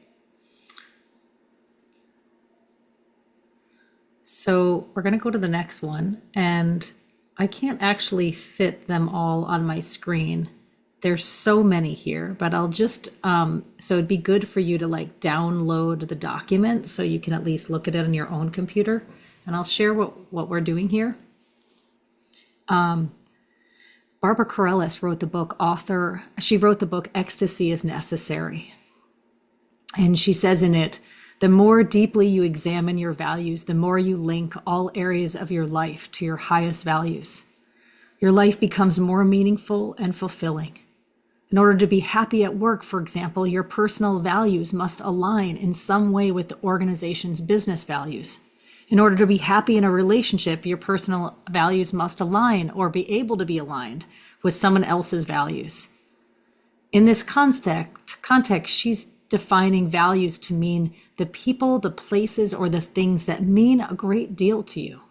So we're going to go to the next one, and I can't actually fit them all on my screen. There's so many here, but I'll just, so it'd be good for you to like download the document so you can at least look at it on your own computer. And I'll share what we're doing here. Barbara Carrellas wrote the book she wrote the book Ecstasy is Necessary. And she says in it, the more deeply you examine your values, the more you link all areas of your life to your highest values. Your life becomes more meaningful and fulfilling. In order to be happy at work, for example, your personal values must align in some way with the organization's business values. In order to be happy in a relationship, your personal values must align or be able to be aligned with someone else's values. In this context, she's defining values to mean the people, the places, or the things that mean a great deal to you,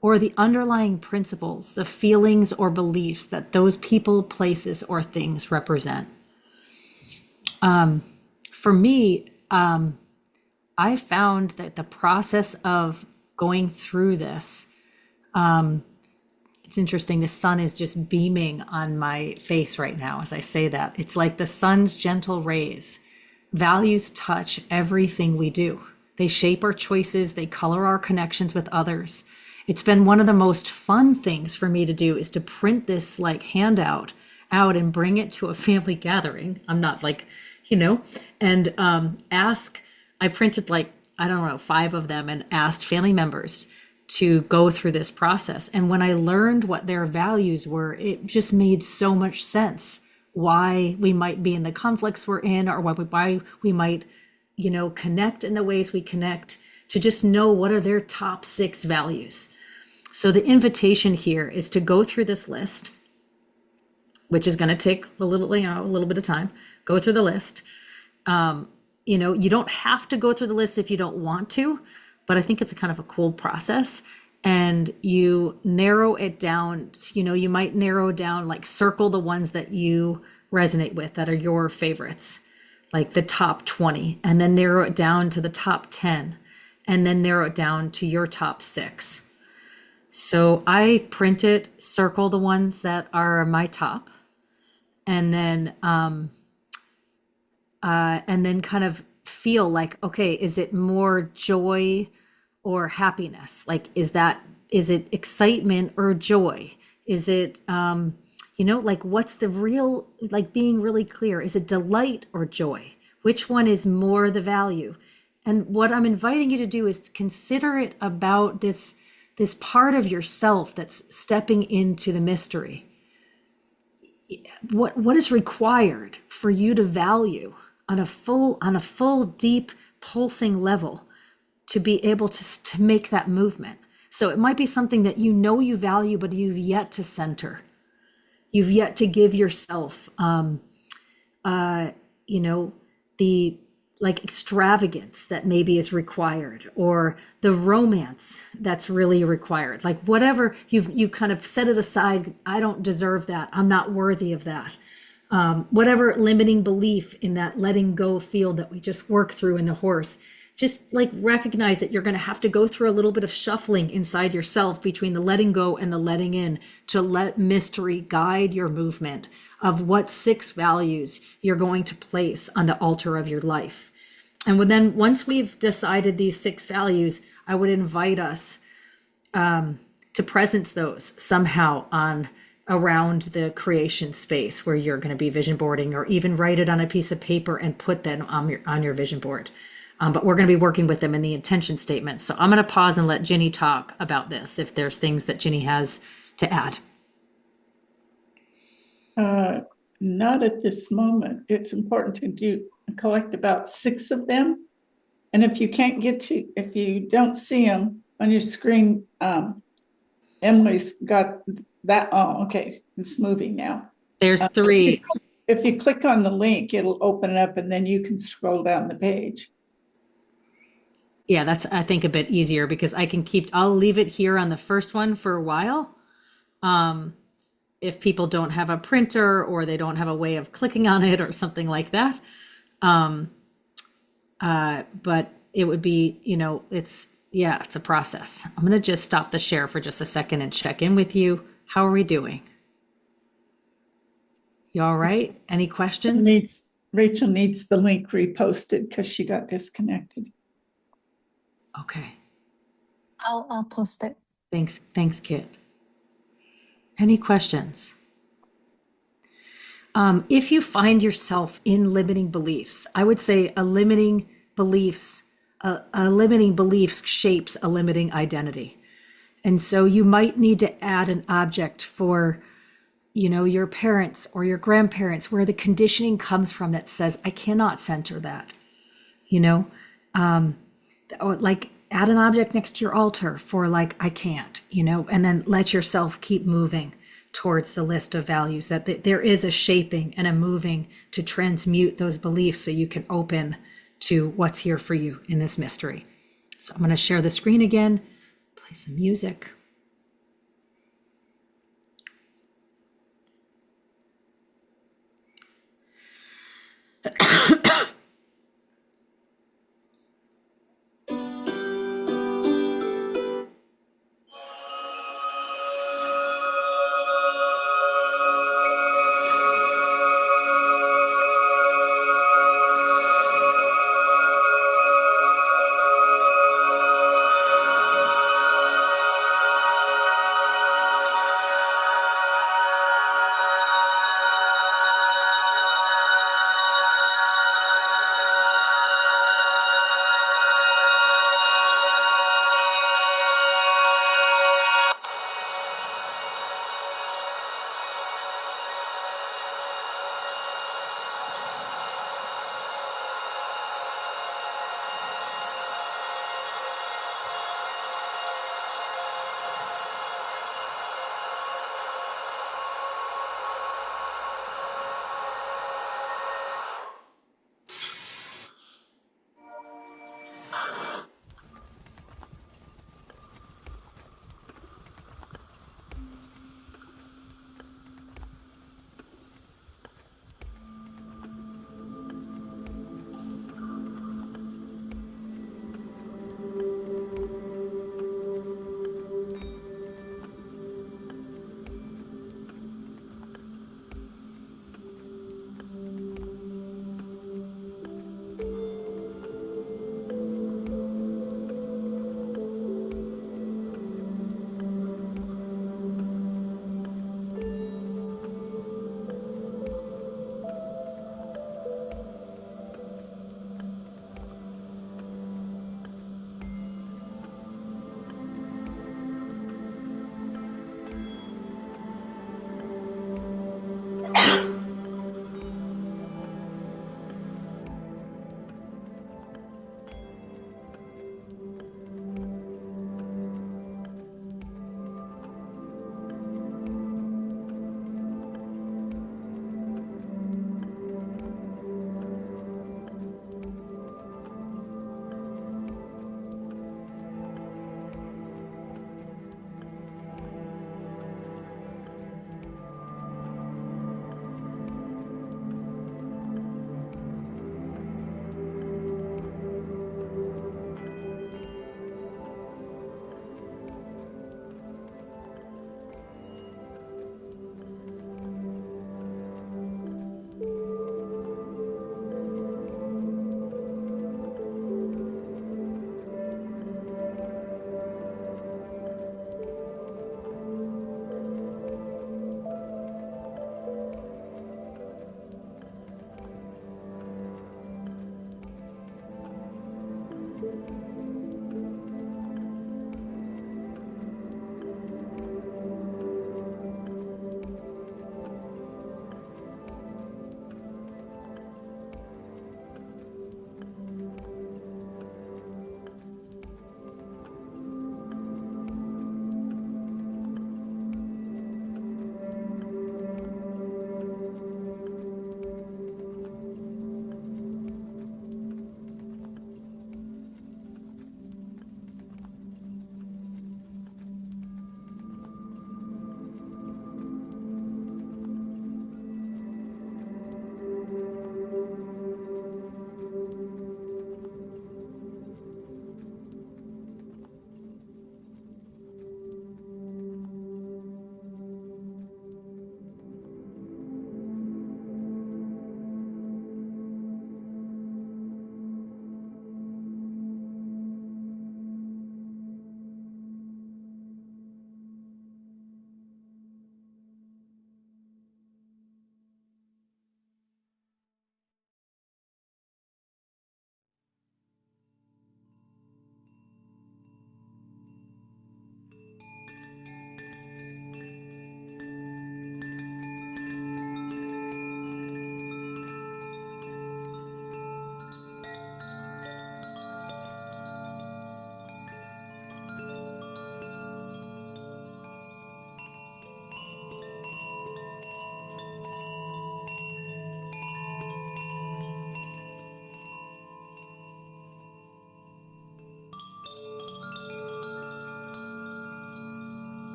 or the underlying principles, the feelings or beliefs that those people, places, or things represent. For me, I found that the process of going through this, it's interesting, the sun is just beaming on my face right now as I say that. It's like the sun's gentle rays. Values touch everything we do. They shape our choices, they color our connections with others. It's been one of the most fun things for me to do is to print this like handout out and bring it to a family gathering. I'm not like, and I printed like, I don't know, 5 of them and asked family members to go through this process. And when I learned what their values were, it just made so much sense why we might be in the conflicts we're in, or why we might, connect in the ways we connect, to just know what are their top 6 values. So the invitation here is to go through this list, which is going to take a little bit of time. Go through the list. You don't have to go through the list if you don't want to, but I think it's a kind of a cool process. And you narrow it down, you might narrow down, like circle the ones that you resonate with, that are your favorites, like the top 20, and then narrow it down to the top 10, and then narrow it down to your top 6. So I print it, circle the ones that are my top, and then kind of feel like, okay, is it more joy or happiness? Like, is it excitement or joy? Is it, like what's the real, like being really clear, is it delight or joy? Which one is more the value? And what I'm inviting you to do is to consider it about this part of yourself that's stepping into the mystery. What is required for you to value on a full, deep, pulsing level to be able to make that movement? So it might be something that you value, but you've yet to center. You've yet to give yourself, the like extravagance that maybe is required, or the romance that's really required. Like whatever you've kind of set it aside. I don't deserve that. I'm not worthy of that. Whatever limiting belief in that letting go field that we just worked through in the horse, just like recognize that you're going to have to go through a little bit of shuffling inside yourself between the letting go and the letting in, to let mystery guide your movement of what 6 values you're going to place on the altar of your life. And then once we've decided these 6 values, I would invite us to presence those somehow on around the creation space where you're going to be vision boarding, or even write it on a piece of paper and put that on your vision board. But we're going to be working with them in the intention statement. So I'm going to pause and let Ginny talk about this if there's things that Ginny has to add. Not at this moment. It's important to collect about 6 of them. And if you don't see them on your screen, Emily's got that. Oh, okay. It's moving now. There's 3. If you click on the link, it'll open it up and then you can scroll down the page. Yeah, that's, I think, a bit easier because I'll leave it here on the first one for a while. If people don't have a printer or they don't have a way of clicking on it or something like that. But it would be, it's a process. I'm going to just stop the share for just a second and check in with you. How are we doing? You all right? Any questions? Rachel needs the link reposted because she got disconnected. Okay. I'll post it. Thanks, Kit. Any questions? If you find yourself in limiting beliefs, I would say a limiting beliefs shapes a limiting identity. And so you might need to add an object for, your parents or your grandparents, where the conditioning comes from that says, I cannot center that, or like add an object next to your altar for like, I can't, and then let yourself keep moving towards the list of values, that there is a shaping and a moving to transmute those beliefs so you can open to what's here for you in this mystery. So I'm going to share the screen again, play some music.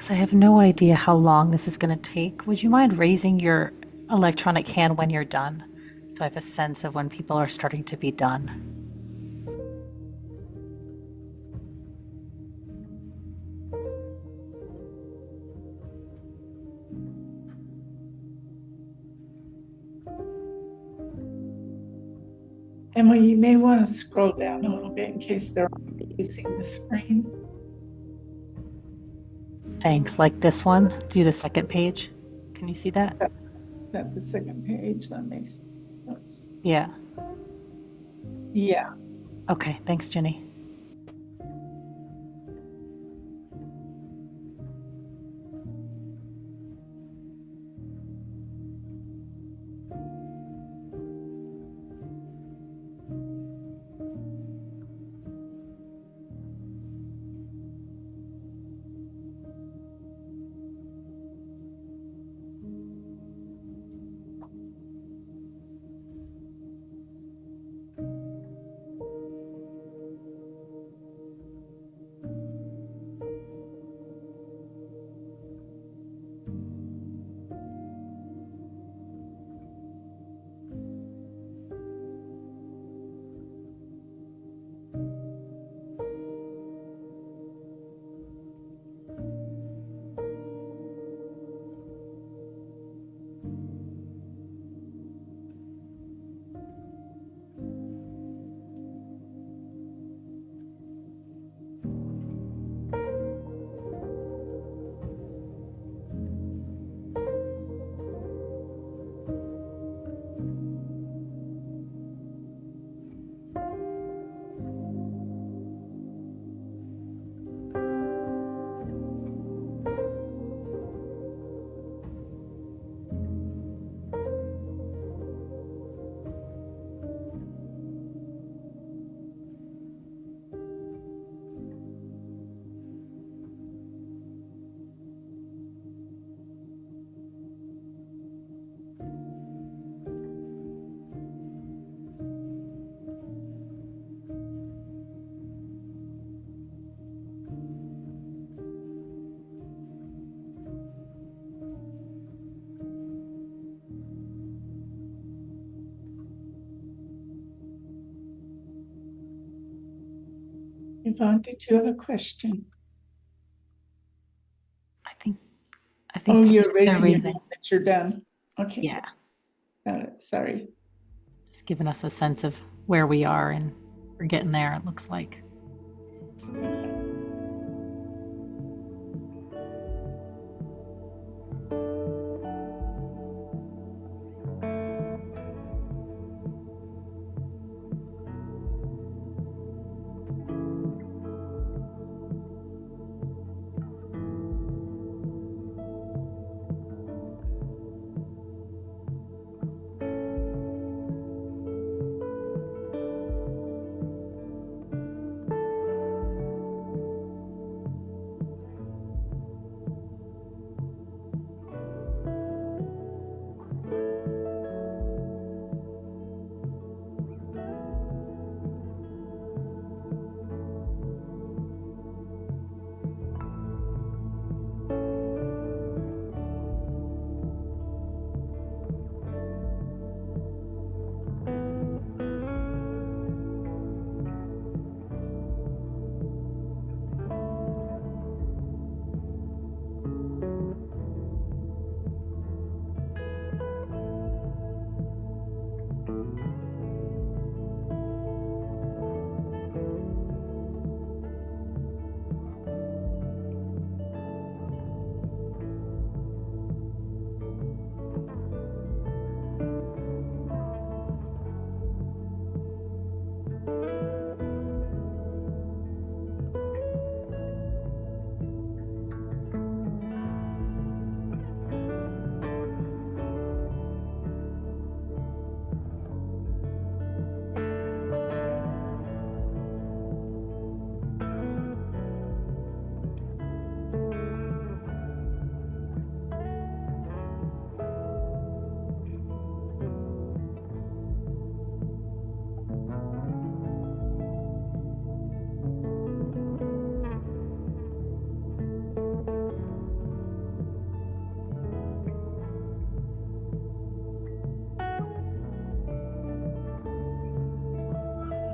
So I have no idea how long this is going to take. Would you mind raising your electronic hand when you're done? So I have a sense of when people are starting to be done. Emily, you may want to scroll down a little bit in case they're using the screen. Thanks. Like this one, do the second page. Can you see that? Is that the second page? Let me see. Oops. Yeah. Yeah. Okay. Thanks, Jenny. Yvonne, did you have a question? I think Oh, you're they're raising your raising. hand that you're done. Okay. Yeah. Got it. Sorry. Just giving us a sense of where we are, and we're getting there, it looks like.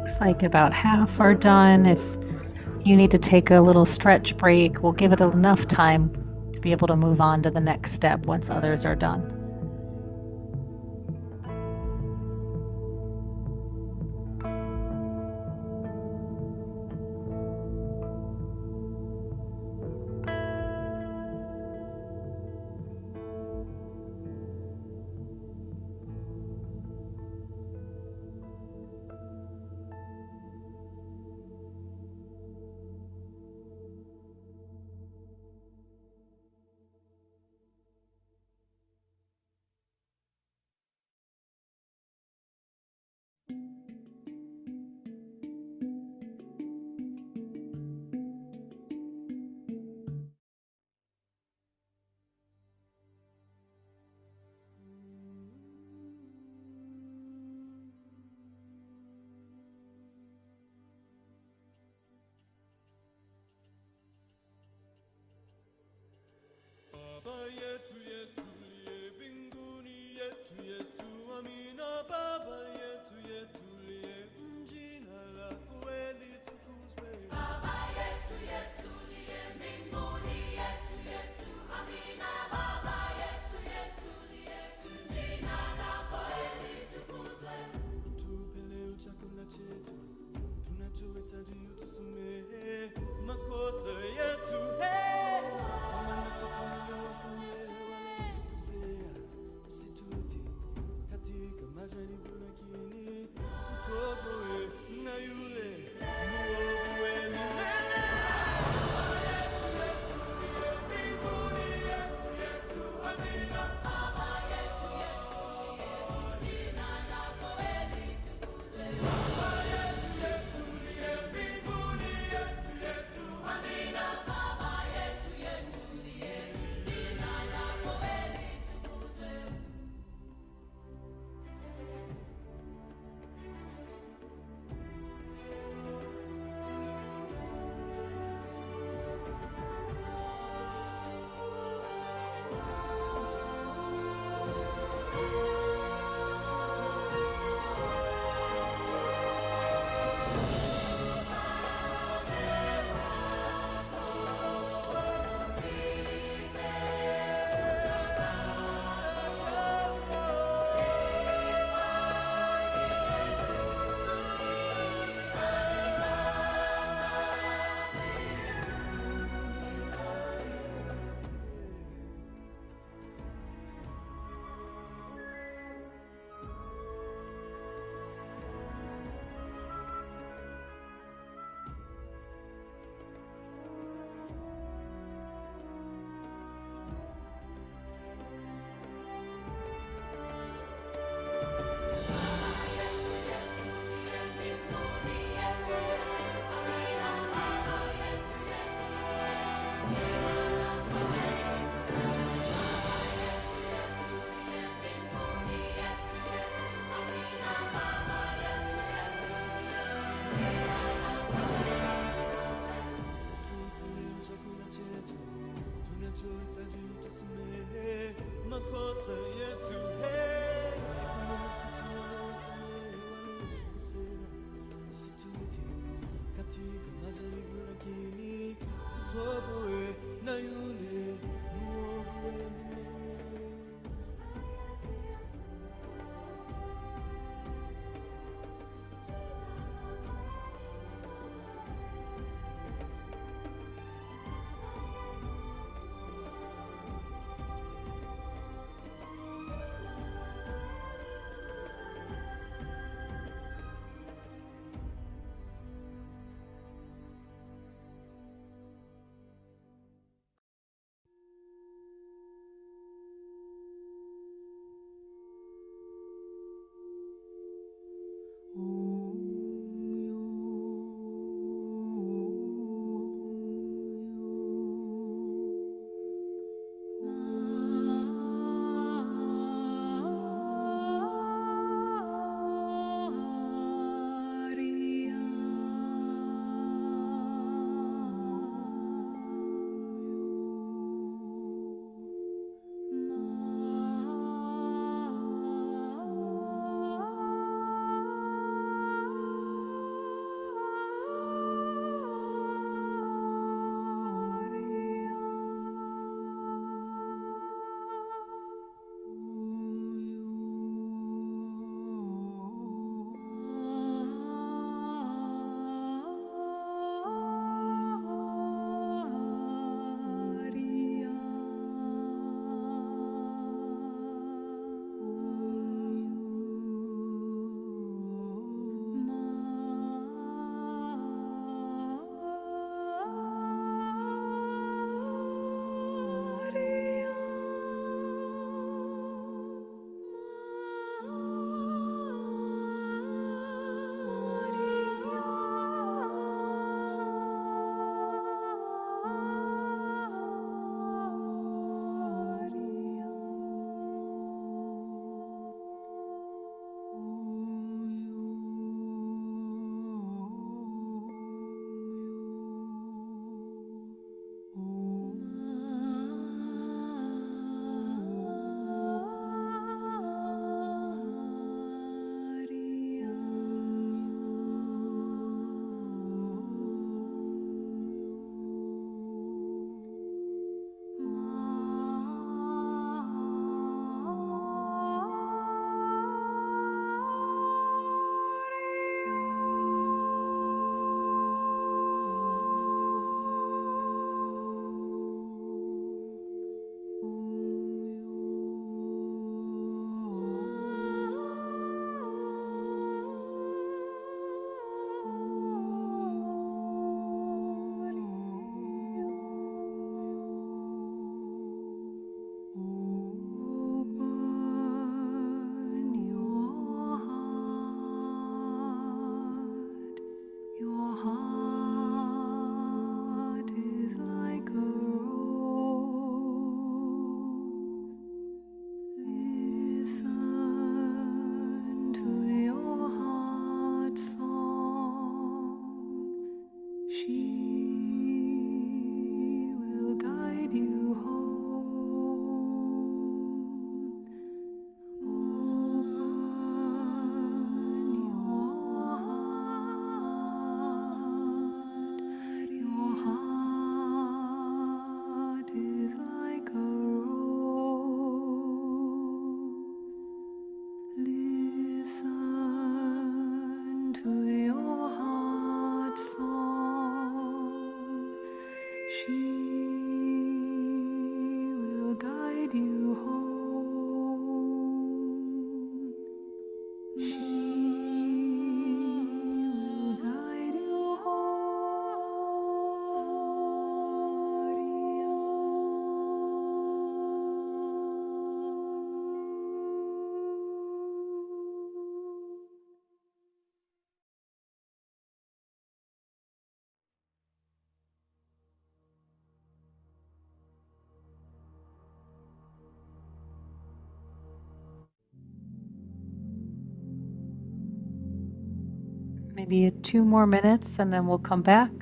Looks like about half are done. If you need to take a little stretch break, we'll give it enough time to be able to move on to the next step once others are done. will guide you Maybe 2 more minutes and then we'll come back.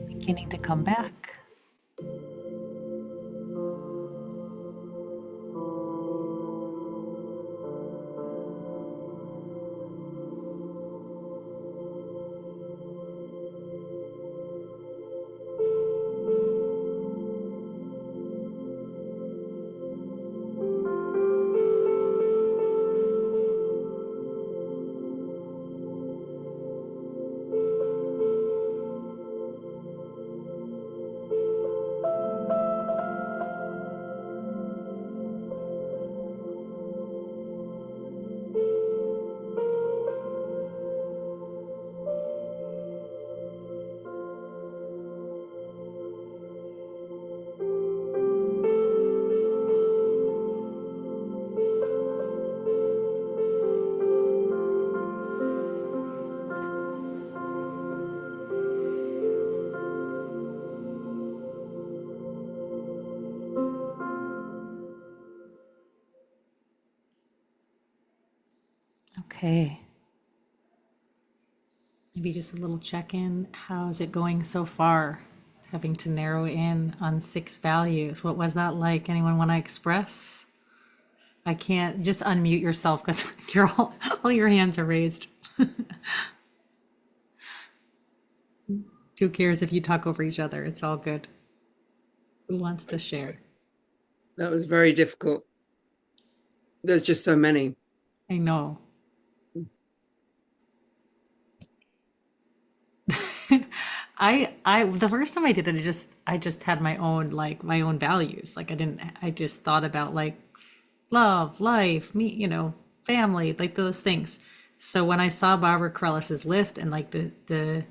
Beginning to come back. Okay. Maybe just a little check-in. How's it going so far? Having to narrow in on 6 values. What was that like? Anyone want to express? I can't, just unmute yourself because you're all your hands are raised. Who cares if you talk over each other? It's all good. Who wants to share? That was very difficult. There's just so many. I know. I the first time I did it, I just had my own values. Like I just thought about like love, life, me, family, like those things. So when I saw Barbara Carrellas's list and like the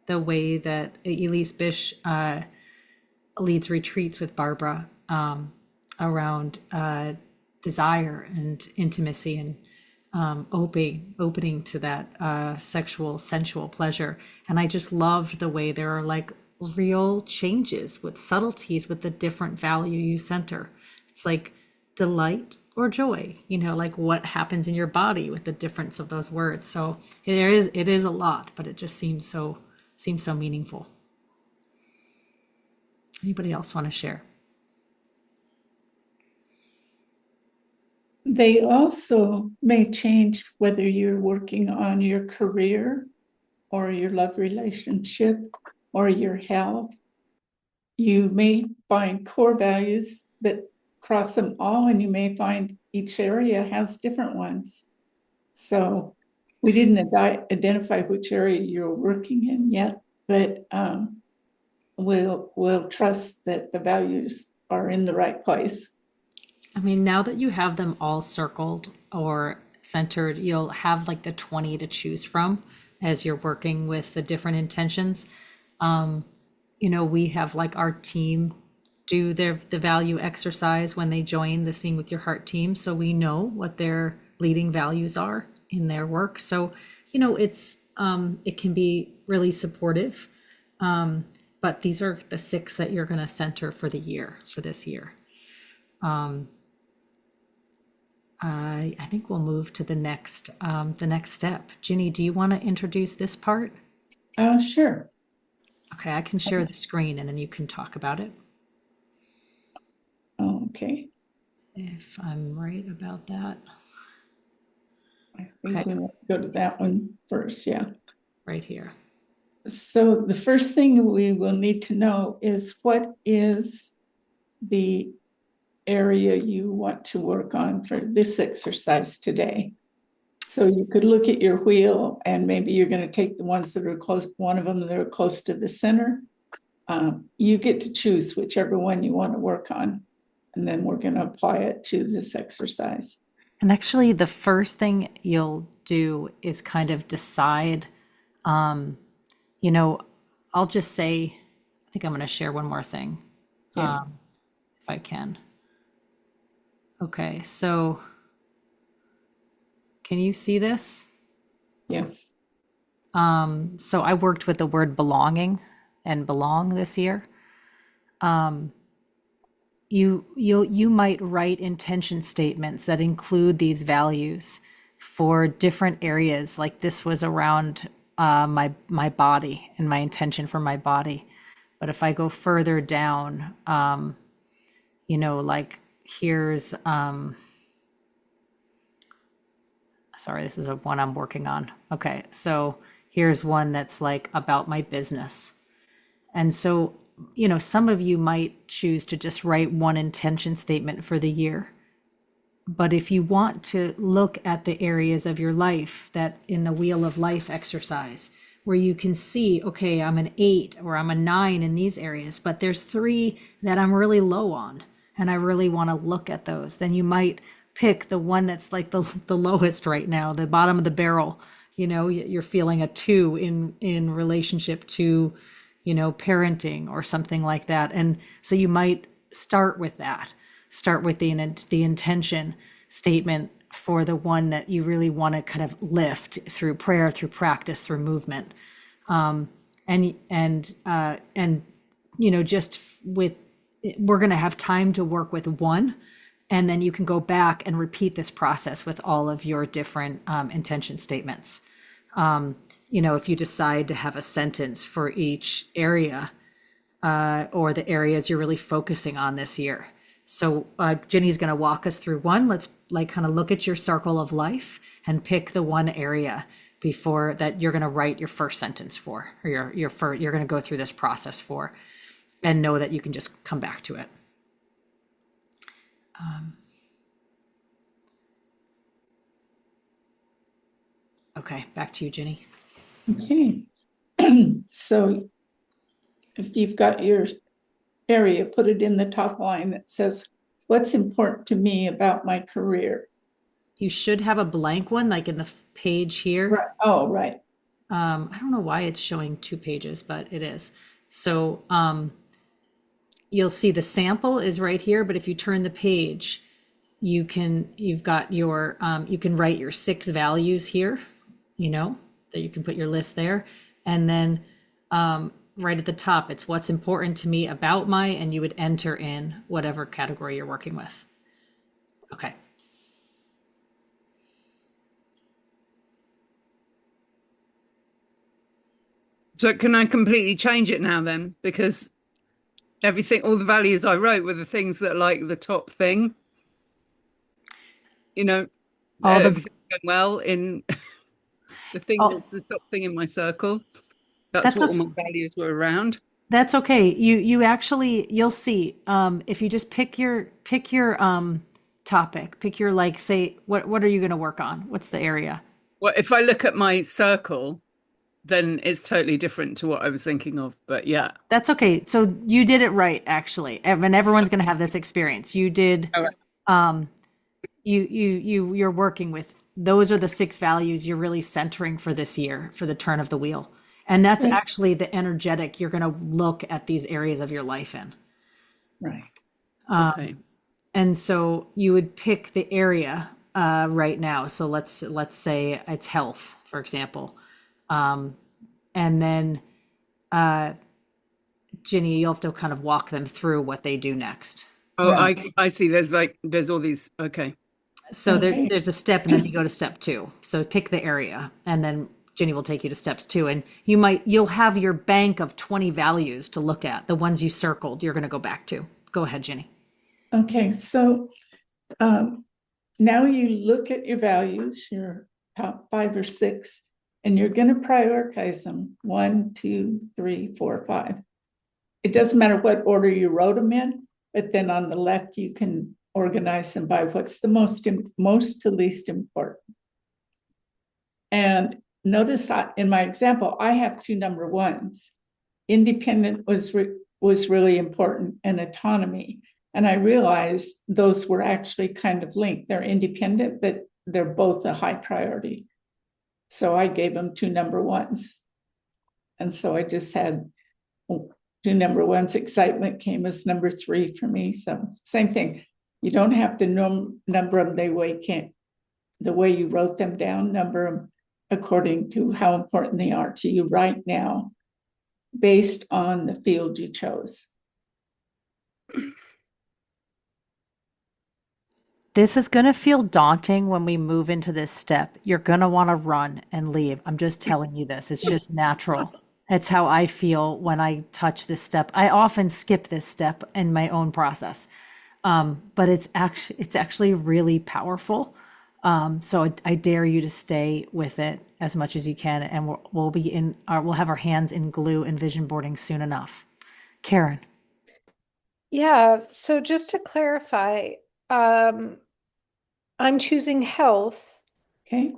way that Elise Bish leads retreats with Barbara around desire and intimacy and opening to that sexual, sensual pleasure. And I just loved the way there are like real changes with subtleties with the different value you center. It's like delight or joy, like what happens in your body with the difference of those words. So it is a lot, but it just seems so meaningful. Anybody else want to share? They also may change whether you're working on your career or your love relationship or your health. You may find core values that cross them all, and you may find each area has different ones. So we didn't identify which area you're working in yet, but we'll trust that the values are in the right place. I mean, now that you have them all circled or centered, you'll have like the 20 to choose from as you're working with the different intentions. We have like our team do the value exercise when they join the Sing with Your Heart team. So we know what their leading values are in their work. So, it can be really supportive. But these are the 6 that you're going to center for this year. I think we'll move to the next step. Ginny, do you want to introduce this part? Sure. Okay, I can share the screen and then you can talk about it. Okay. If I'm right about that. I think we want to go to that one first, yeah. Right here. So the first thing we will need to know is what is the area you want to work on for this exercise today. So you could look at your wheel and maybe you're going to take the ones that are close, one of them that are close to the center. You get to choose whichever one you want to work on, and then we're going to apply it to this exercise. And actually the first thing you'll do is kind of decide, I'll just say, I think I'm going to share one more thing, if I can. Okay, so can you see this? Yes. So I worked with the word belonging and belong this year. You might write intention statements that include these values for different areas. Like this was around my body and my intention for my body. But if I go further down, like here's sorry, this is one I'm working on. Okay, so here's one that's like about my business. And so, some of you might choose to just write one intention statement for the year. But if you want to look at the areas of your life that in the Wheel of Life exercise, where you can see, okay, I'm an 8 or I'm a 9 in these areas, but there's 3 that I'm really low on, and I really want to look at those, then you might pick the one that's like the lowest right now, the bottom of the barrel. You're feeling a 2 in relationship to, parenting or something like that. And so you might start with that. Start with the intention statement for the one that you really want to kind of lift through prayer, through practice, through movement. Just with, we're going to have time to work with one And then you can go back and repeat this process with all of your different intention statements. If you decide to have a sentence for each area or the areas you're really focusing on this year. So Ginny's going to walk us through one. Let's kind of look at your circle of life and pick the one area before that you're going to write your first sentence for, or you're going to go through this process for, and know that you can just come back to it. Okay, back to you, Ginny. Okay. So if you've got your area, put it in the top line that says, what's important to me about my career? You should have a blank one, like in the page here. Right. Oh, right. I don't know why it's showing 2 pages, but it is. So you'll see the sample is right here, but if you turn the page, you've got your, you can write your 6 values here, that you can put your list there. And then right at the top, it's what's important to me about and you would enter in whatever category you're working with. Okay. So can I completely change it now then? Because all the values I wrote were the things that are like the top thing. Everything going well in the thing that's the top thing in my circle. That's what all my values were around. That's okay. You'll see, if you just pick your topic, pick your, say, what are you going to work on? What's the area? Well, if I look at my circle, then it's totally different to what I was thinking of, but yeah. That's okay. So you did it right, actually. And everyone's going to have this experience. You did, you're working with, those are the 6 values you're really centering for this year, for the turn of the wheel. And that's actually the energetic you're going to look at these areas of your life in. Right. Okay. And so you would pick the area right now. So let's say it's health, for example. And then, Ginny, you'll have to kind of walk them through what they do next. Oh, right. I see. There's all these. Okay. So there's a step and then you go to step 2. So pick the area and then Ginny will take you to steps 2. And you'll have your bank of 20 values to look at. The ones you circled, you're going to go back to. Go ahead, Ginny. Okay. So, now you look at your values, your top 5 or 6, and you're going to prioritize them 1, 2, 3, 4, 5. It doesn't matter what order you wrote them in, but then on the left, you can organize them by what's the most to least important. And notice that in my example, I have 2 number 1s. Independent was really important, and autonomy. And I realized those were actually kind of linked. They're independent, but they're both a high priority. So I gave them 2 number 1s. And so I just had 2 number 1s. Excitement came as number 3 for me. So same thing. You don't have to number them the way you wrote them down, number them according to how important they are to you right now, based on the field you chose. This is going to feel daunting when we move into this step. You're going to want to run and leave. I'm just telling you this. It's just natural. It's how I feel when I touch this step. I often skip this step in my own process. But it's actually really powerful. So I dare you to stay with it as much as you can, and we'll have our hands in glue and vision boarding soon enough. Karen. Yeah. So just to clarify, I'm choosing health. Okay.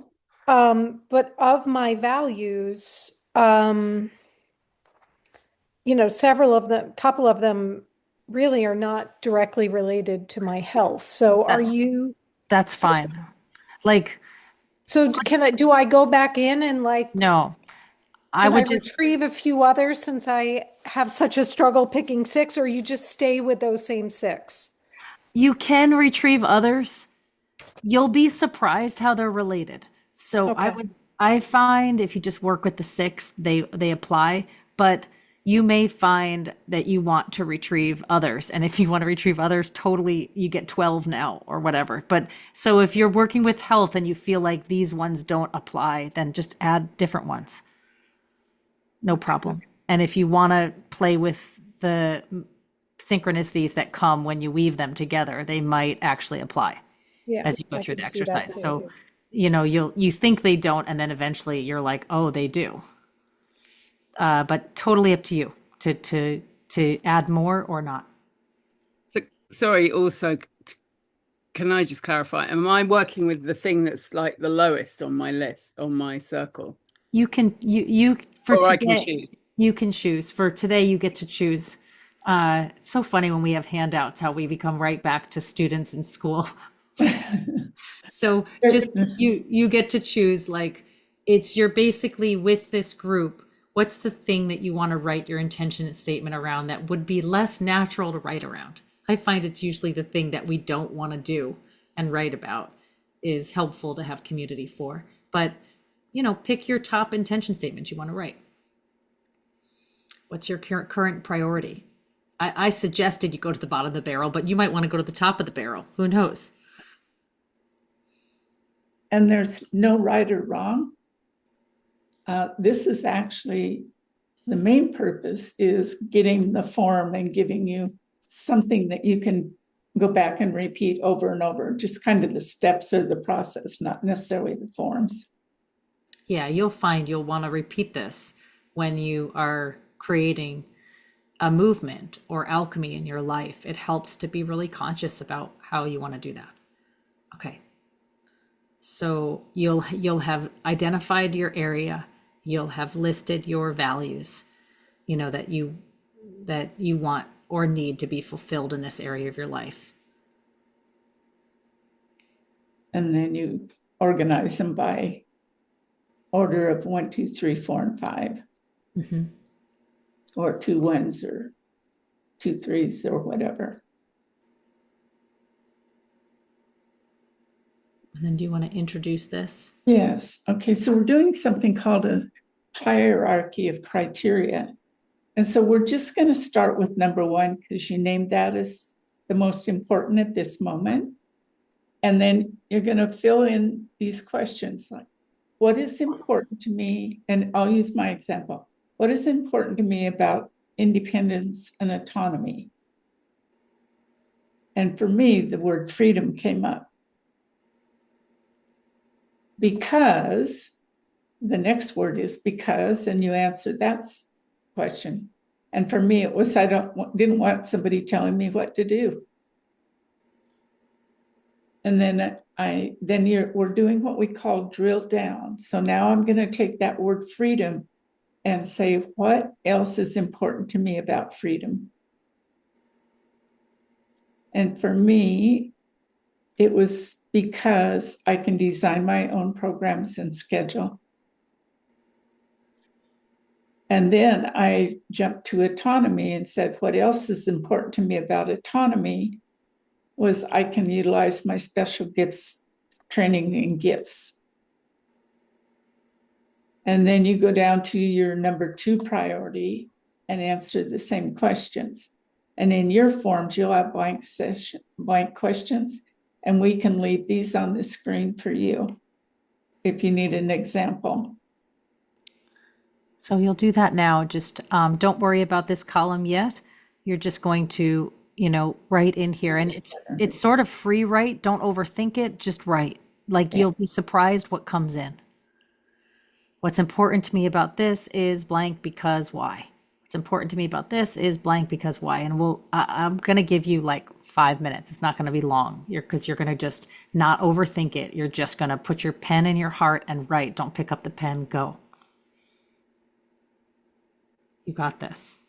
But of my values, couple of them really are not directly related to my health. So that's fine. So do I go back in and no, I would retrieve a few others since I have such a struggle picking 6, or you just stay with those same 6? You can retrieve others. You'll be surprised how they're related. So I find if you just work with the 6, they apply, but you may find that you want to retrieve others. And if you want to retrieve others, totally, you get 12 now or whatever. But so if you're working with health and you feel like these ones don't apply, then just add different ones. No problem. And if you want to play with the synchronicities that come when you weave them together, they might actually apply Yeah, as you go I through the can see that exercise. So, too. you think they don't, and then eventually you're like, oh, they do. But totally up to you to add more or not. So, sorry, also, can I just clarify? Am I working with the thing that's like the lowest on my list, on my circle? You can you for Or I today can choose. you can choose. For today you get to choose. It's so funny when we have handouts how we become right back to students in school. So just you get to choose, like, you're basically with this group. What's the thing that you want to write your intention statement around that would be less natural to write around? I find it's usually the thing that we don't want to do and write about is helpful to have community for. But, pick your top intention statements you want to write. What's your current priority? I suggested you go to the bottom of the barrel, but you might want to go to the top of the barrel. Who knows? And there's no right or wrong. This is actually the main purpose is getting the form and giving you something that you can go back and repeat over and over, just kind of the steps or the process, not necessarily the forms. Yeah, you'll find you'll want to repeat this when you are creating a movement or alchemy in your life. It helps to be really conscious about how you want to do that. Okay. So you'll have identified your area. You'll have listed your values, that you want or need to be fulfilled in this area of your life. And then you organize them by order of 1, 2, 3, 4, and 5. Mm-hmm. Or 2 1s or 2 3s or whatever. And then do you want to introduce this? Yes. Okay. So we're doing something called a hierarchy of criteria. And so we're just going to start with number 1 because you named that as the most important at this moment. And then you're going to fill in these questions like, what is important to me? And I'll use my example. What is important to me about independence and autonomy? And for me, the word freedom came up. Because the next word is because, and you answer that question. And for me, it was I didn't want somebody telling me what to do. And then we're doing what we call drill down. So now I'm going to take that word freedom and say, what else is important to me about freedom? And for me, it was because I can design my own programs and schedule. And then I jumped to autonomy and said, what else is important to me about autonomy was I can utilize my special gifts, training and gifts. And then you go down to your number 2 priority and answer the same questions. And in your forms, you'll have blank questions, and we can leave these on the screen for you if you need an example. So you'll do that now. Just don't worry about this column yet. You're just going to, write in here, and it's sort of free write. Don't overthink it. Just write. Like you'll be surprised what comes in. What's important to me about this is blank because why? What's important to me about this is blank because why? And I'm going to give you like 5 minutes. It's not going to be long because you're going to just not overthink it. You're just going to put your pen in your heart and write. Don't pick up the pen. Go. You got this.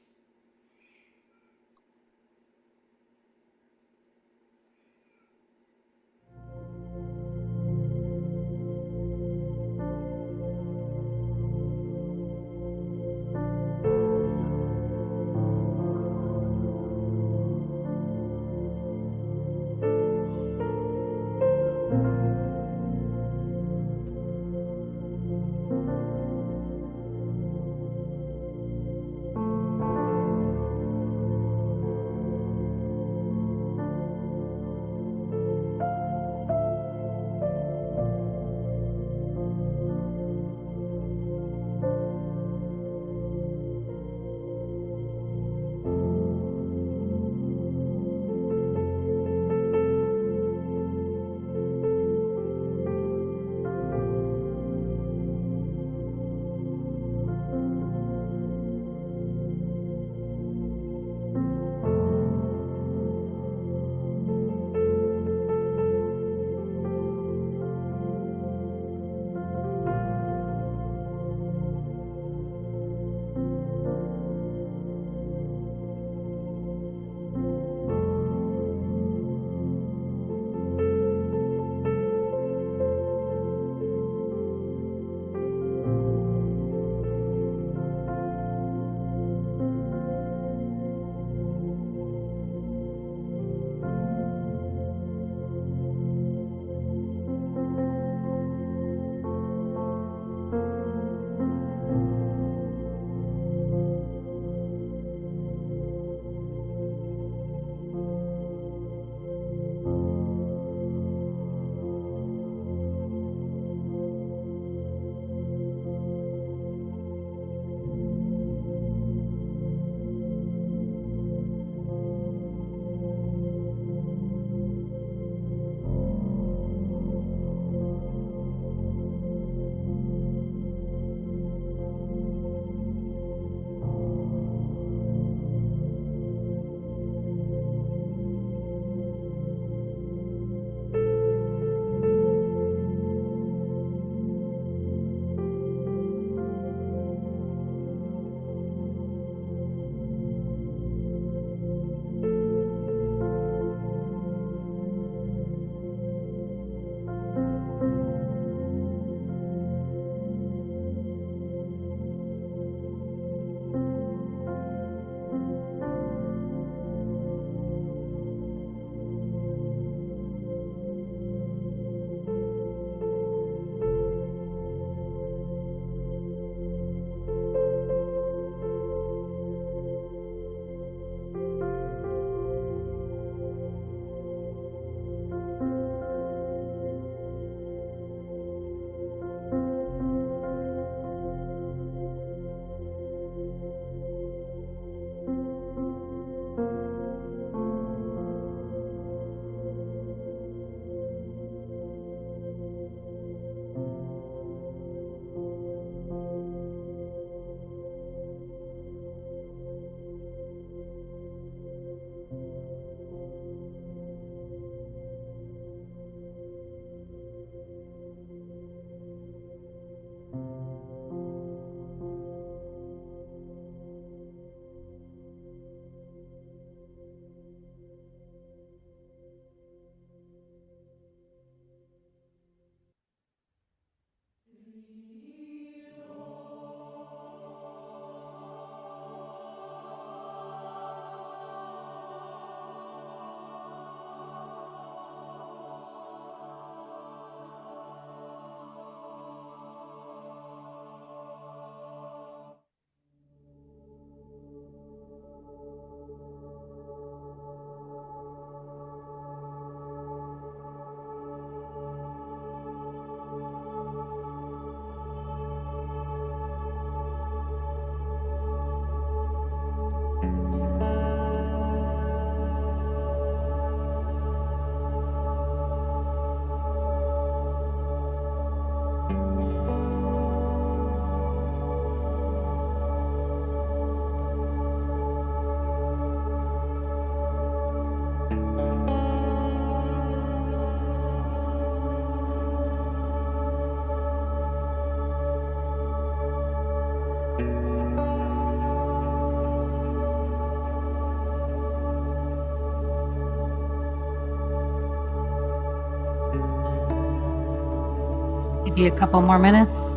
Maybe a couple more minutes.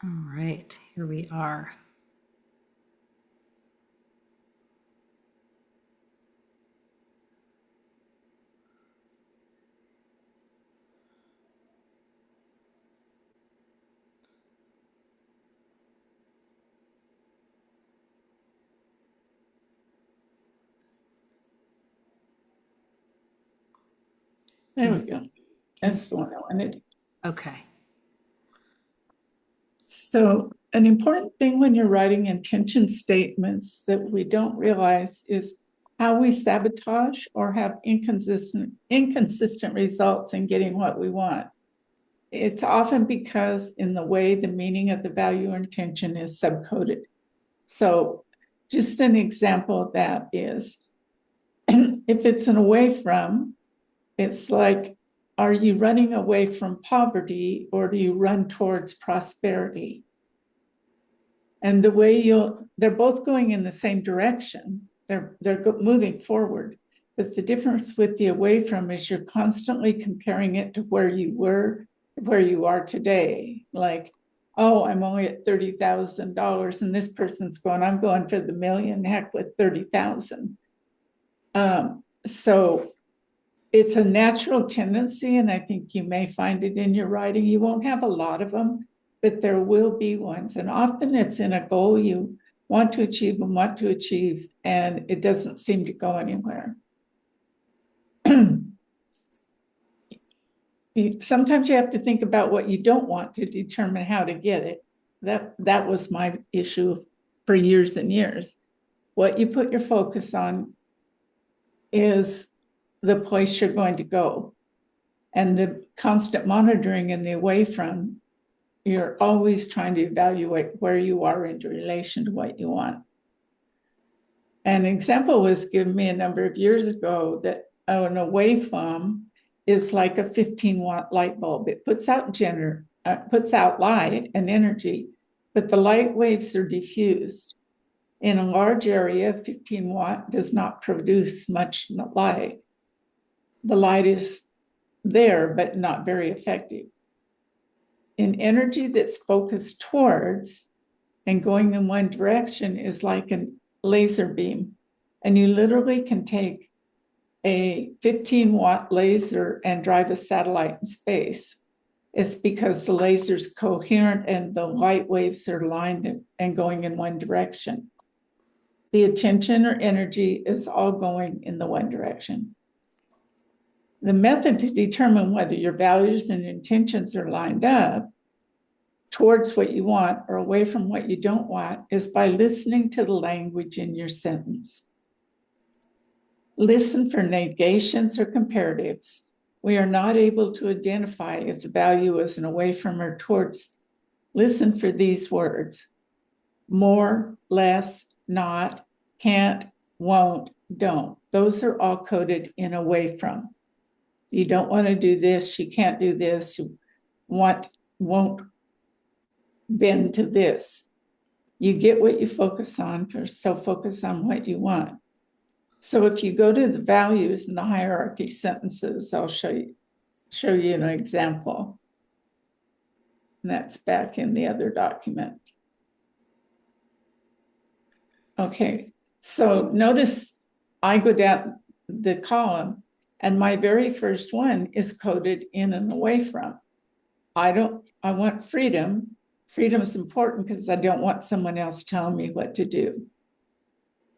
All right, here we are. There we go. That's the one I wanted. Okay. So an important thing when you're writing intention statements that we don't realize is how we sabotage or have inconsistent results in getting what we want. It's often because in the way the meaning of the value or intention is subcoded. So just an example of that is, if it's an away from, it's like, are you running away from poverty or do you run towards prosperity? And the way they're both going in the same direction. They're moving forward. But the difference with the away from is you're constantly comparing it to where you were, where you are today. Like, oh, I'm only at $30,000 and this person's going, I'm going for the million, heck with 30,000. So it's a natural tendency, and I think you may find it in your writing. You won't have a lot of them, but there will be ones. And often it's in a goal you want to achieve and want to achieve, and it doesn't seem to go anywhere. Sometimes you have to think about what you don't want to determine how to get it. That was my issue for years and years. What you put your focus on is the place you're going to go. And the constant monitoring and the away from, you're always trying to evaluate where you are in relation to what you want. An example was given me a number of years ago that an away from is like a 15-watt light bulb. It puts out light and energy, but the light waves are diffused. In a large area, 15-watt does not produce much light. The light is there, but not very effective. In energy that's focused towards and going in one direction is like a laser beam. And you literally can take a 15-watt laser and drive a satellite in space. It's because the laser's coherent and the light waves are lined and going in one direction. The attention or energy is all going in the one direction. The method to determine whether your values and intentions are lined up towards what you want or away from what you don't want is by listening to the language in your sentence. Listen for negations or comparatives. We are not able to identify if the value is an away from or towards. Listen for these words: more, less, not, can't, won't, don't. Those are all coded in away from. You don't want to do this, you can't do this, you won't bend to this. You get what you focus on, so focus on what you want. So if you go to the values in the hierarchy sentences, I'll show you an example. And that's back in the other document. Okay, so notice I go down the column and my very first one is coded in and away from. I want freedom. Freedom is important because I don't want someone else telling me what to do.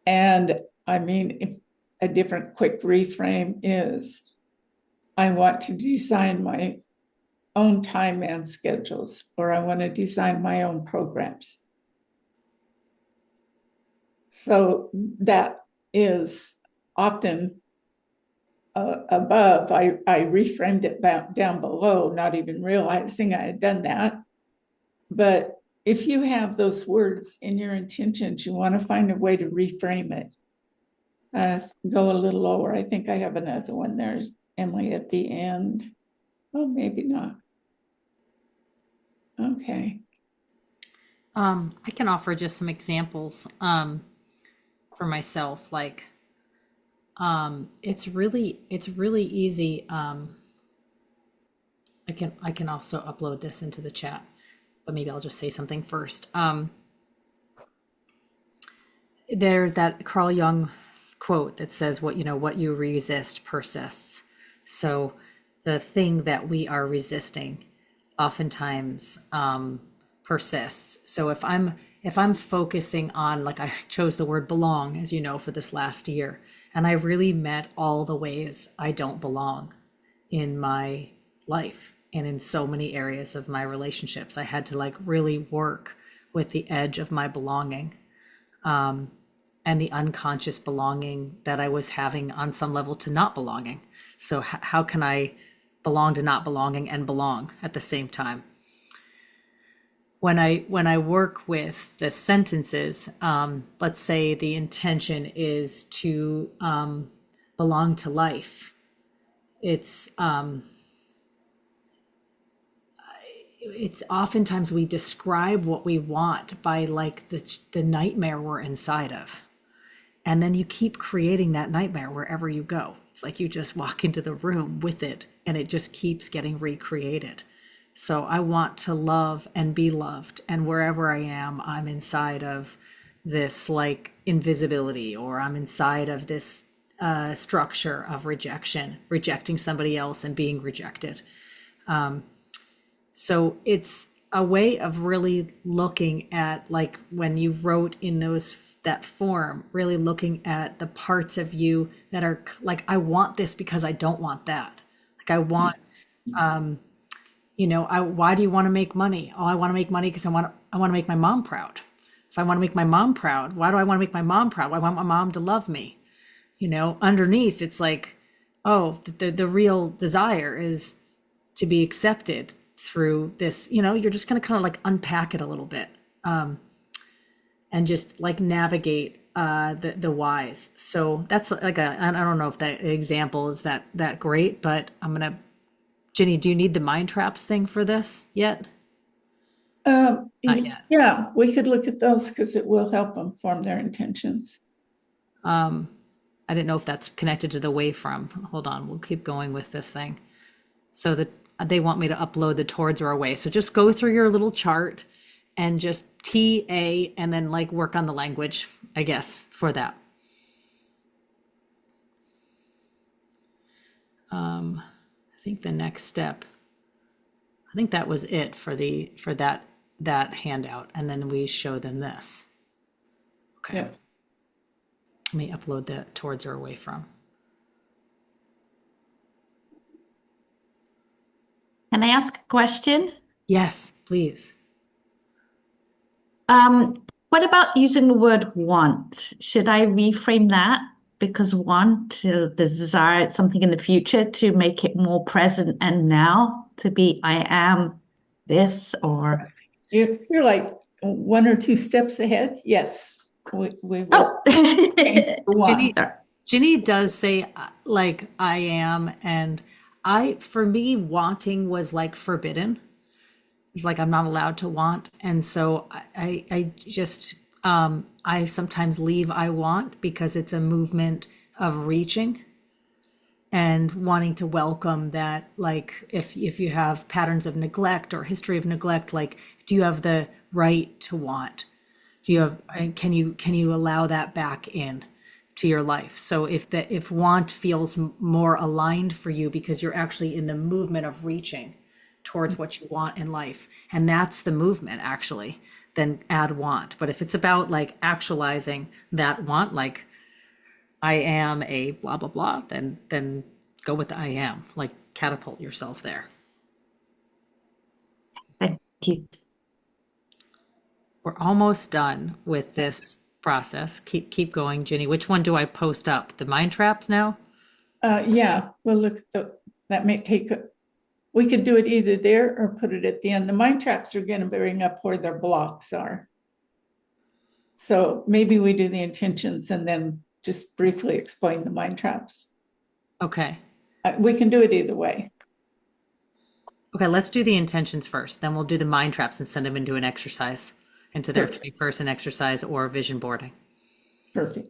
And I mean, if a different quick reframe is, I want to design my own time and schedules, or I want to design my own programs. So that is often above. I reframed it down below, not even realizing I had done that. But if you have those words in your intentions, you want to find a way to reframe it. Go a little lower. I think I have another one there, Emily, at the end. Oh, maybe not. Okay. I can offer just some examples for myself. Like, it's really easy. I can also upload this into the chat, but maybe I'll just say something first. There's that Carl Jung quote that says, what you resist persists. So the thing that we are resisting oftentimes persists. So if I'm focusing on, like, I chose the word belong, as you know, for this last year, and I really met all the ways I don't belong. in my life and in so many areas of my relationships. I had to like really work with the edge of my belonging, and the unconscious belonging that I was having on some level to not belonging. So how can I belong to not belonging and belong at the same time? When I work with the sentences, let's say the intention is to belong to life. It's oftentimes we describe what we want by like the nightmare we're inside of. And then you keep creating that nightmare wherever you go. It's like you just walk into the room with it and it just keeps getting recreated. So I want to love and be loved. And wherever I am, I'm inside of this like invisibility, or I'm inside of this structure of rejection, rejecting somebody else and being rejected. So it's a way of really looking at, like when you wrote in that form, really looking at the parts of you that are like, I want this because I don't want that. Like I want, why do you want to make money? Oh, I want to make money because I want to make my mom proud. If I want to make my mom proud, why do I want to make my mom proud? Well, I want my mom to love me. Underneath it's like, oh, the real desire is to be accepted through this. You're just going to kind of like unpack it a little bit. And just like navigate the whys. So that's like I don't know if that example is that great, but Ginny, do you need the mind traps thing for this yet? Not yet. Yeah, we could look at those because it will help them form their intentions. I didn't know if that's connected to the wavefrom. Hold on, we'll keep going with this thing. So that they want me to upload the towards or away. So just go through your little chart and just TA and then like work on the language, I guess, for that. I think the next step, I think that was it for that handout. And then we show them this. Okay. Yes. Let me upload the towards or away from. Can I ask a question? Yes, please. What about using the word want? Should I reframe that? Because want, the desire, something in the future, to make it more present and now, to be I am this, or You're like one or two steps ahead. Yes, we will. Oh. Ginny does say like I am, and for me, wanting was like forbidden. It's like I'm not allowed to want, and so I just I sometimes leave I want because it's a movement of reaching and wanting to welcome that. Like if you have patterns of neglect or history of neglect, like do you have the right to want? Can you allow that back in to your life? So if want feels more aligned for you because you're actually in the movement of reaching towards what you want in life, and that's the movement actually, then add want. But if it's about like actualizing that want, like I am a blah blah blah, then go with the I am, like catapult yourself there. Thank you. We're almost done with this process. Keep going, Ginny. Which one do I post up? The mind traps now? Yeah, we'll look at that may take we could do it either there or put it at the end. The mind traps are going to bring up where their blocks are. So maybe we do the intentions and then just briefly explain the mind traps. Okay. We can do it either way. Okay, let's do the intentions first. Then we'll do the mind traps and send them into an exercise, into their Perfect. 3-person exercise or vision boarding. Perfect.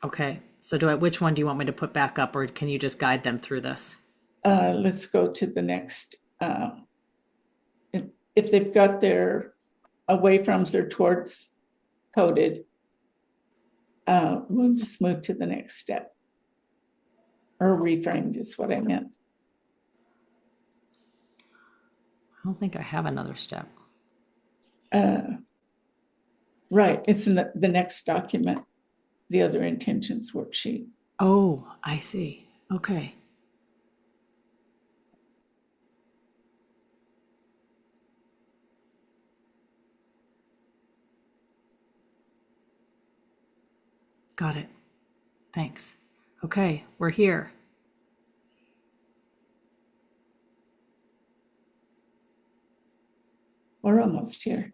Okay, so which one do you want me to put back up, or can you just guide them through this? Let's go to the next. If they've got their away froms or towards coded, we'll just move to the next step. Or reframed is what I meant. I don't think I have another step. Right, it's in the next document, the other intentions worksheet. Oh, I see. Okay. Got it. Thanks. Okay, we're here. We're almost here.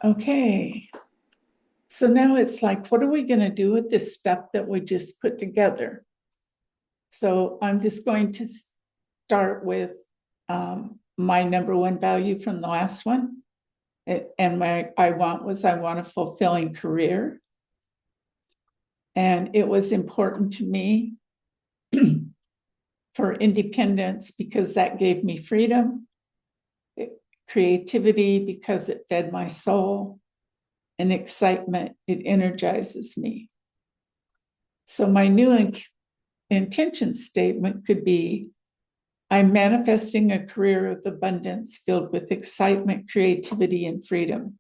Okay. So now it's like, what are we going to do with this stuff that we just put together? So I'm just going to start with my number one value from the last one. And my I want a fulfilling career. And it was important to me for independence because that gave me freedom, creativity because it fed my soul, and excitement, it energizes me. So my new intention statement could be, I'm manifesting a career of abundance filled with excitement, creativity, and freedom.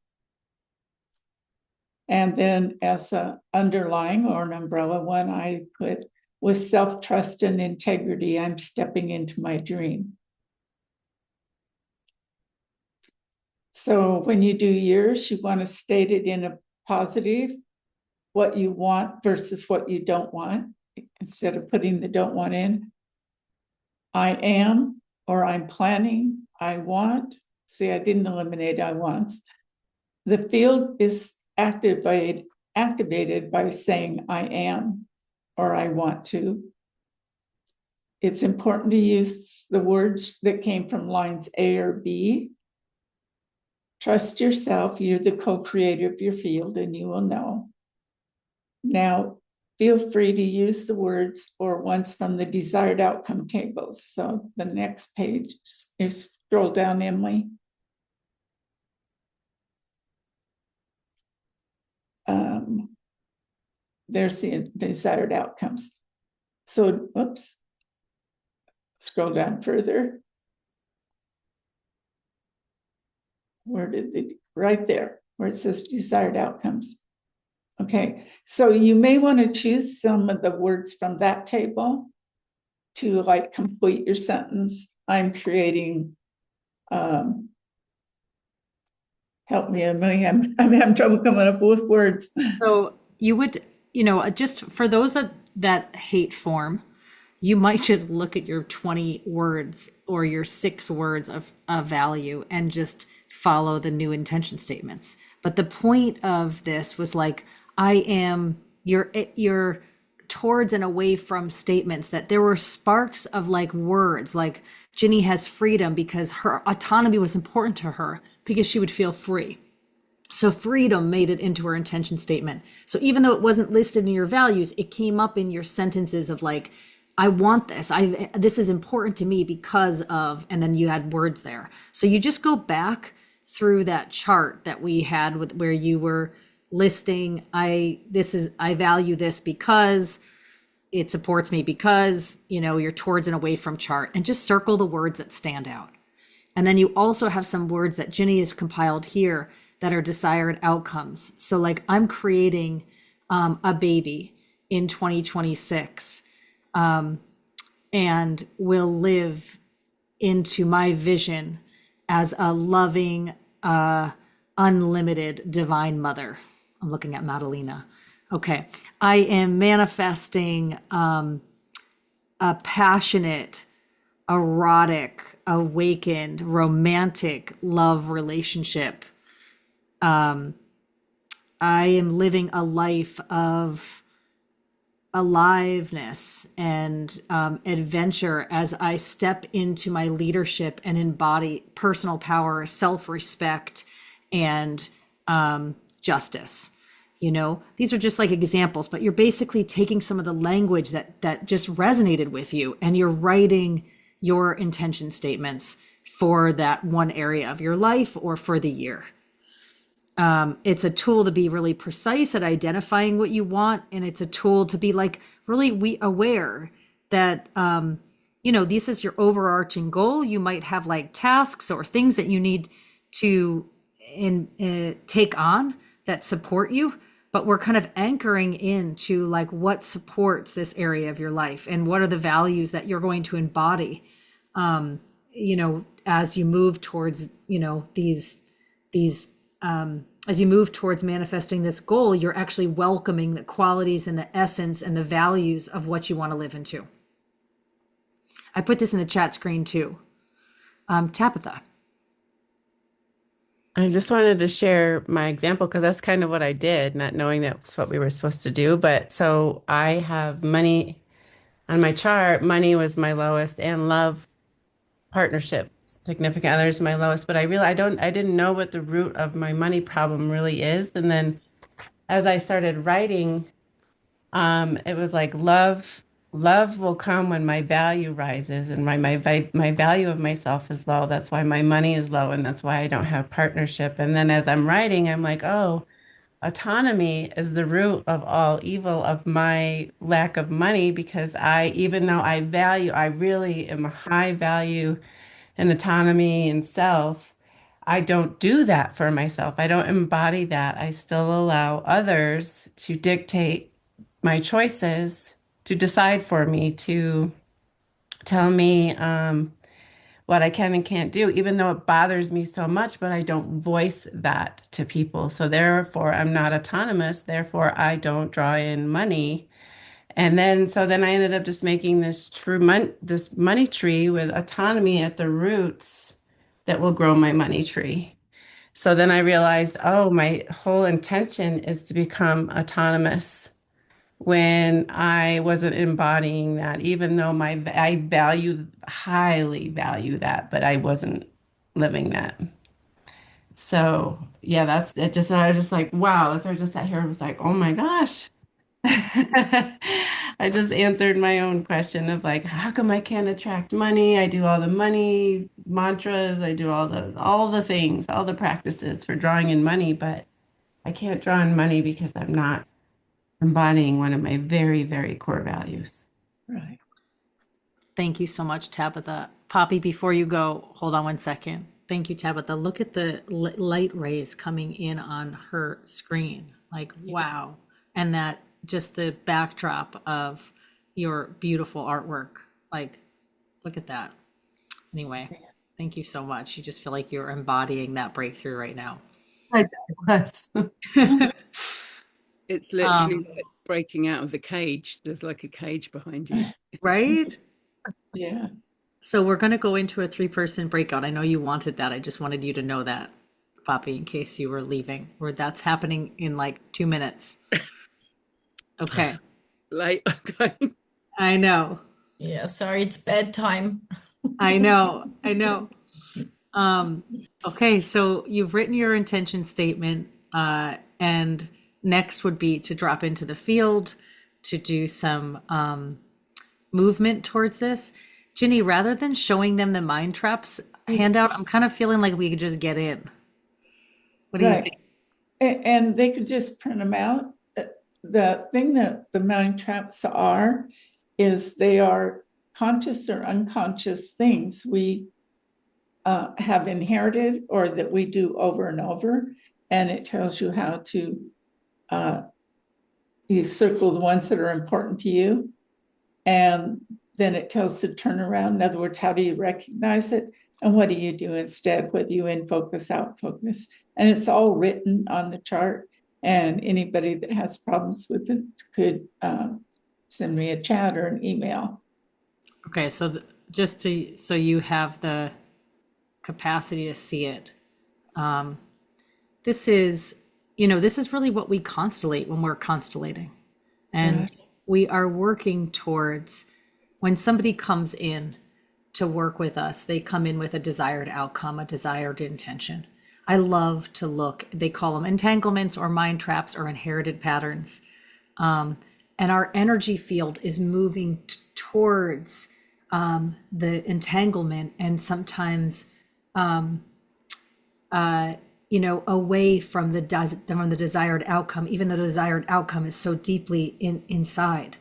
And then as an underlying or an umbrella one, I put, with self-trust and integrity, I'm stepping into my dream. So when you do yours, you want to state it in a positive, what you want versus what you don't want, instead of putting the don't want in. I am, or I'm planning, I want. See, I didn't eliminate I wants. The field is activated by saying I am, or I want to. It's important to use the words that came from lines A or B. Trust yourself, you're the co-creator of your field and you will know. Now, feel free to use the words or ones from the desired outcome tables. So the next page is scroll down, Emily. There's the desired outcomes. So, whoops, scroll down further. Where did the, right there, where it says desired outcomes. Okay, so you may want to choose some of the words from that table to like complete your sentence. I'm creating, help me, Emily, I'm having trouble coming up with words. So you would, just for those that hate form, you might just look at your 20 words or your 6 words of value and just follow the new intention statements. But the point of this was like, I am your towards and away from statements, that there were sparks of like words, like Ginny has freedom because her autonomy was important to her because she would feel free. So freedom made it into her intention statement. So even though it wasn't listed in your values, it came up in your sentences of like, I want this. This is important to me because of, and then you had words there. So you just go back through that chart that we had with where you were listing, I value this because it supports me, because, your towards and away from chart, and just circle the words that stand out. And then you also have some words that Ginny has compiled here that are desired outcomes. So like, I'm creating a baby in 2026 and will live into my vision as a loving, unlimited divine mother. I'm looking at Madalena. Okay. I am manifesting a passionate, erotic, awakened, romantic love relationship. I am living a life of aliveness and adventure as I step into my leadership and embody personal power, self-respect, and justice. These are just like examples, but you're basically taking some of the language that just resonated with you, and you're writing your intention statements for that one area of your life or for the year. It's a tool to be really precise at identifying what you want. And it's a tool to be like really aware that, this is your overarching goal. You might have like tasks or things that you need to take on that support you, but we're kind of anchoring into like what supports this area of your life and what are the values that you're going to embody, as you move towards, these as you move towards manifesting this goal, you're actually welcoming the qualities and the essence and the values of what you want to live into. I put this in the chat screen too. Tabitha. I just wanted to share my example because that's kind of what I did, not knowing that's what we were supposed to do. But so I have money on my chart. Money was my lowest, and love, partnership, significant others my lowest. But I didn't know what the root of my money problem really is. And then as I started writing, it was like love will come when my value rises, and my value of myself is low. That's why my money is low, and that's why I don't have partnership. And then as I'm writing, I'm like, oh, autonomy is the root of all evil of my lack of money, because even though I really am a high value in autonomy and self, I don't do that for myself. I don't embody that. I still allow others to dictate my choices, to decide for me, to tell me what I can and can't do, even though it bothers me so much, but I don't voice that to people. So therefore, I'm not autonomous. Therefore, I don't draw in money. And then I ended up just making this money tree with autonomy at the roots that will grow my money tree. So then I realized, oh, my whole intention is to become autonomous, when I wasn't embodying that, even though I highly value that, but I wasn't living that. So yeah, that's it. I was just like, wow. So I just sat here and was like, oh my gosh. I just answered my own question of like, how come I can't attract money? I do all the money mantras, I do all the things, all the practices for drawing in money, but I can't draw in money because I'm not embodying one of my very, very core values. Right. Thank you so much, Tabitha. Poppy, before you go, hold on one second. Thank you, Tabitha. Look at the light rays coming in on her screen. Like, wow. And that just the backdrop of your beautiful artwork. Like, look at that. Anyway, thank you so much. You just feel like you're embodying that breakthrough right now. I was. It's literally like breaking out of the cage. There's like a cage behind you. Right? Yeah. So we're going to go into a 3-person breakout. I know you wanted that. I just wanted you to know that, Poppy, in case you were leaving, or that's happening in like 2 minutes. Okay. Late. Okay. I know. Yeah, sorry, it's bedtime. I know. Okay, so you've written your intention statement, and next would be to drop into the field, to do some movement towards this. Ginny, rather than showing them the mind traps handout, I'm kind of feeling like we could just get in. What do you think? And they could just print them out. The thing that the mind traps are is they are conscious or unconscious things we have inherited or that we do over and over. And it tells you how to you circle the ones that are important to you, and then it tells the turnaround. In other words, how do you recognize it, and what do you do instead, whether you in focus, out focus. And it's all written on the chart, and anybody that has problems with it could send me a chat or an email. Okay, so so you have the capacity to see it. This is really what we constellate when we're constellating. And we are working towards, when somebody comes in to work with us, they come in with a desired outcome, a desired intention. I love to look, they call them entanglements or mind traps or inherited patterns. And our energy field is moving towards the entanglement, and sometimes away from the desired outcome, even though the desired outcome is so deeply inside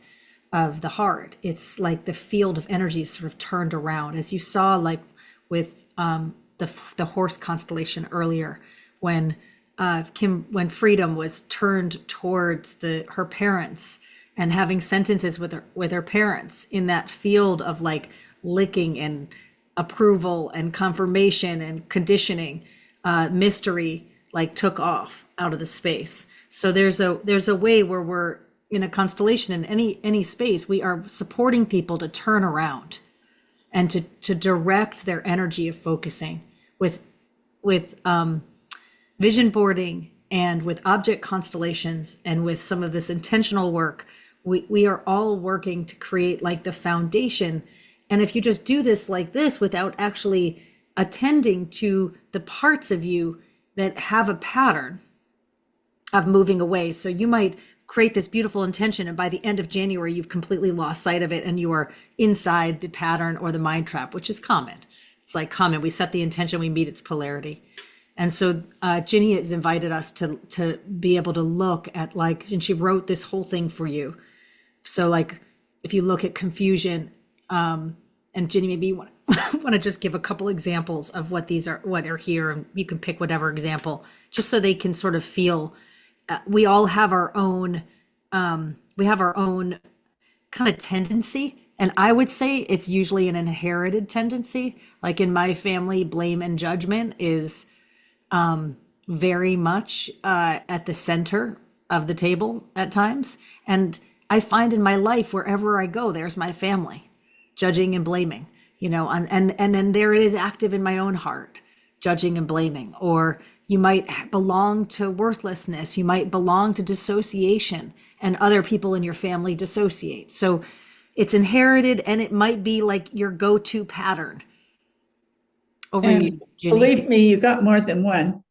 of the heart. It's like the field of energy is sort of turned around, as you saw, like with the horse constellation earlier, when Freedom was turned towards her parents and having sentences with her parents in that field of like licking and approval and confirmation and conditioning, mystery, like took off out of the space. So there's a way where we're in a constellation in any space, we are supporting people to turn around and to direct their energy of focusing with vision boarding and with object constellations and with some of this intentional work. We are all working to create like the foundation. And if you just do this like this without actually attending to the parts of you that have a pattern of moving away. So you might create this beautiful intention, and by the end of January, you've completely lost sight of it and you are inside the pattern or the mind trap, which is common. It's like common. We set the intention, we meet its polarity. And so Ginny has invited us to be able to look at like, and she wrote this whole thing for you. So like, if you look at confusion, and Ginny, maybe you want to just give a couple examples of what these are, what are here, and you can pick whatever example, just so they can sort of feel. We all have our own. We have our own kind of tendency, and I would say it's usually an inherited tendency. Like in my family, blame and judgment is very much at the center of the table at times, and I find in my life wherever I go, there's my family, judging and blaming, you know, and then there it is active in my own heart, judging and blaming. Or you might belong to worthlessness, you might belong to dissociation, and other people in your family dissociate. So it's inherited, and it might be like your go-to pattern. Over And you, Ginny. believe me, you got more than one,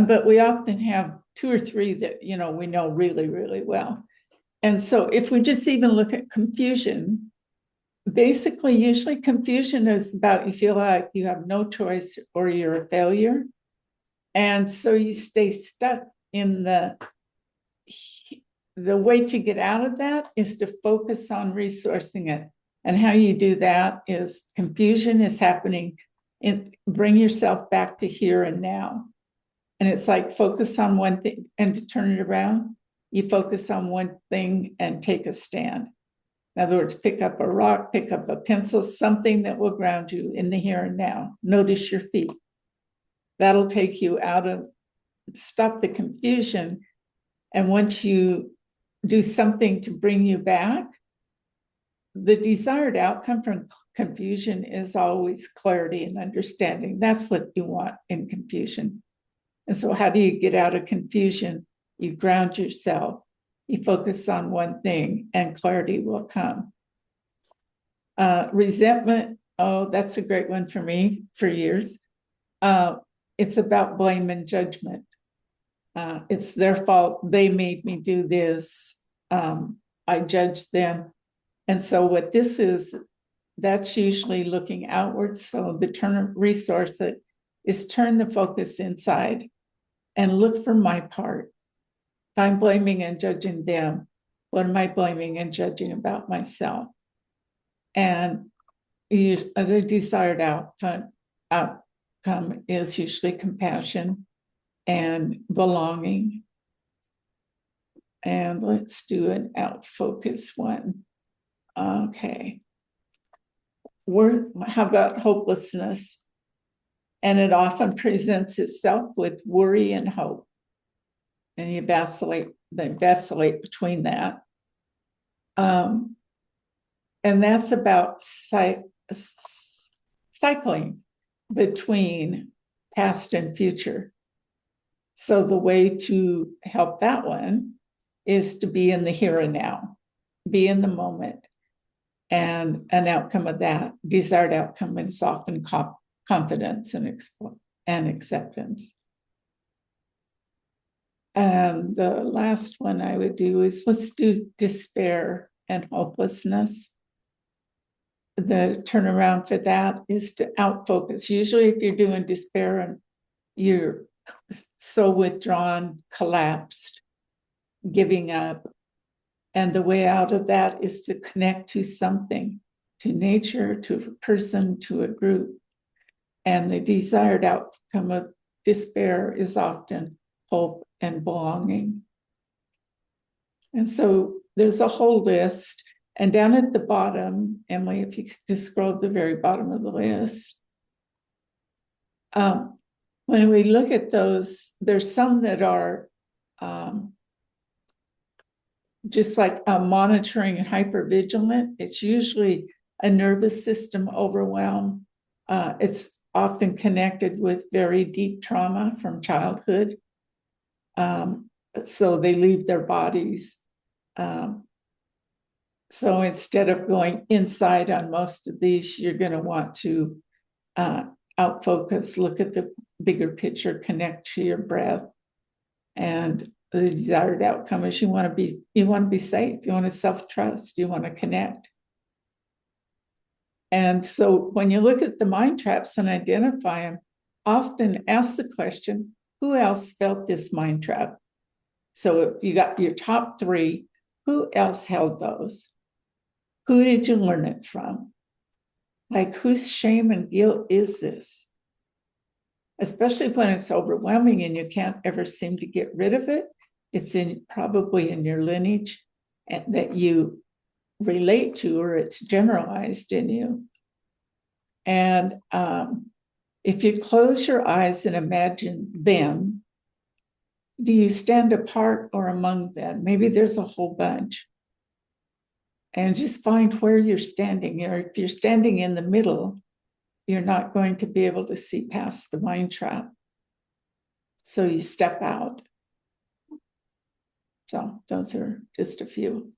but we often have 2 or 3 that, you know, we know really, really well. And so if we just even look at confusion, basically, usually confusion is about you feel like you have no choice or you're a failure. And so you stay stuck in the way to get out of that is to focus on resourcing it. And how you do that is confusion is happening bring yourself back to here and now. And it's like focus on one thing, and to turn it around, you focus on one thing and take a stand. In other words, pick up a rock, pick up a pencil, something that will ground you in the here and now. Notice your feet. That'll take you out of, stop the confusion. And once you do something to bring you back, the desired outcome from confusion is always clarity and understanding. That's what you want in confusion. And so how do you get out of confusion? You ground yourself, you focus on one thing, and clarity will come. Resentment, oh, that's a great one for me for years. It's about blame and judgment. It's their fault. They made me do this. I judged them. And so what this is, that's usually looking outwards. So the resource that is turn the focus inside and look for my part. If I'm blaming and judging them, what am I blaming and judging about myself? And the desired outcome is usually compassion and belonging. And let's do an out focus one. Okay. How about hopelessness? And it often presents itself with worry and hope. And you vacillate between that. And that's about cycling between past and future. So the way to help that one is to be in the here and now, be in the moment. And an outcome of that, desired outcome, is often confidence and acceptance. And the last one I would do is let's do despair and hopelessness. The turnaround for that is to outfocus. Usually if you're doing despair and you're so withdrawn, collapsed, giving up, and the way out of that is to connect to something, to nature, to a person, to a group. And the desired outcome of despair is often hope and belonging. And so there's a whole list. And down at the bottom, Emily, if you could just scroll to the very bottom of the list, when we look at those, there's some that are just like monitoring and hypervigilant. It's usually a nervous system overwhelm. It's often connected with very deep trauma from childhood. So they leave their bodies. So instead of going inside on most of these, you're going to want to out focus, look at the bigger picture, connect to your breath, and the desired outcome is you want to be safe, you want to self-trust, you want to connect. And so when you look at the mind traps and identify them, often ask the question, who else felt this mind trap? So if you got your top 3, who else held those? Who did you learn it from? Like, whose shame and guilt is this? Especially when it's overwhelming and you can't ever seem to get rid of it. It's probably in your lineage that you relate to, or it's generalized in you. And if you close your eyes and imagine them, do you stand apart or among them? Maybe there's a whole bunch. And just find where you're standing. Or if you're standing in the middle, you're not going to be able to see past the mind trap. So you step out. So those are just a few.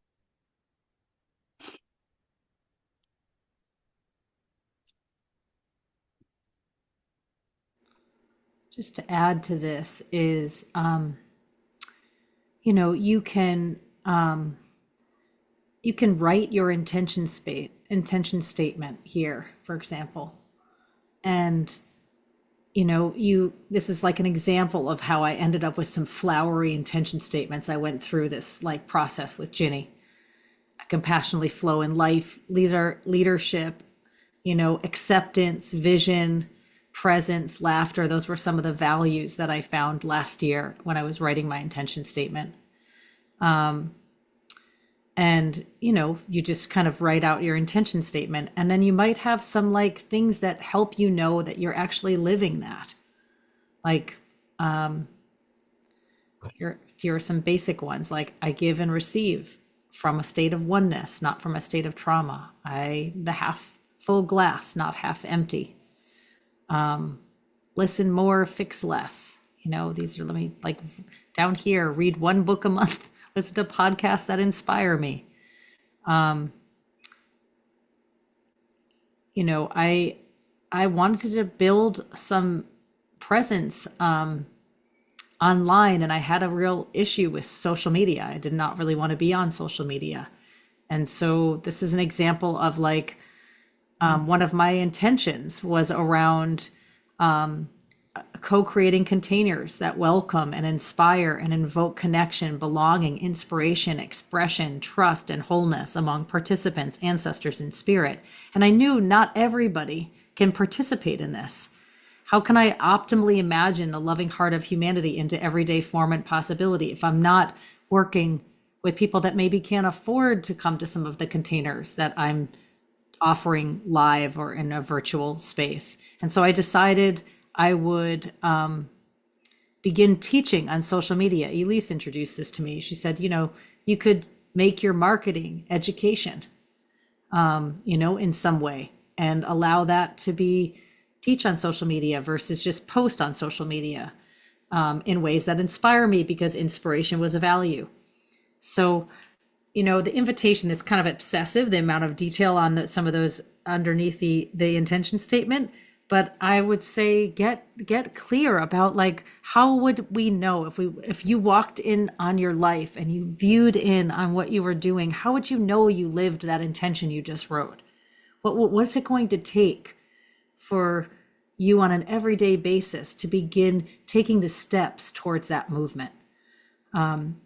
Just to add to this is, you can write your intention statement here, for example, and this is like an example of how I ended up with some flowery intention statements. I went through this like process with Ginny. I compassionately flow in life. These are leadership, acceptance, vision, presence, laughter. Those were some of the values that I found last year when I was writing my intention statement. And, you just kind of write out your intention statement, and then you might have some like things that help you know that you're actually living that. Like, here are some basic ones, like I give and receive from a state of oneness, not from a state of trauma. The half full glass, not half empty. Listen more, fix less. These are, let me like down here, read 1 book a month. Listen to podcasts that inspire me. I wanted to build some presence online, and I had a real issue with social media. I did not really want to be on social media. And so this is an example of like, one of my intentions was around co-creating containers that welcome and inspire and invoke connection, belonging, inspiration, expression, trust, and wholeness among participants, ancestors, and spirit. And I knew not everybody can participate in this. How can I optimally imagine the loving heart of humanity into everyday form and possibility if I'm not working with people that maybe can't afford to come to some of the containers that I'm offering live or in a virtual space? And so I decided I would begin teaching on social media. Elise introduced this to me. She said, you could make your marketing education, in some way, and allow that to be teach on social media versus just post on social media in ways that inspire me, because inspiration was a value. So, the invitation that's kind of obsessive, the amount of detail on some of those underneath the intention statement. But I would say get clear about like, how would we know if you walked in on your life and you viewed in on what you were doing, how would you know you lived that intention you just wrote? What's it going to take for you on an everyday basis to begin taking the steps towards that movement?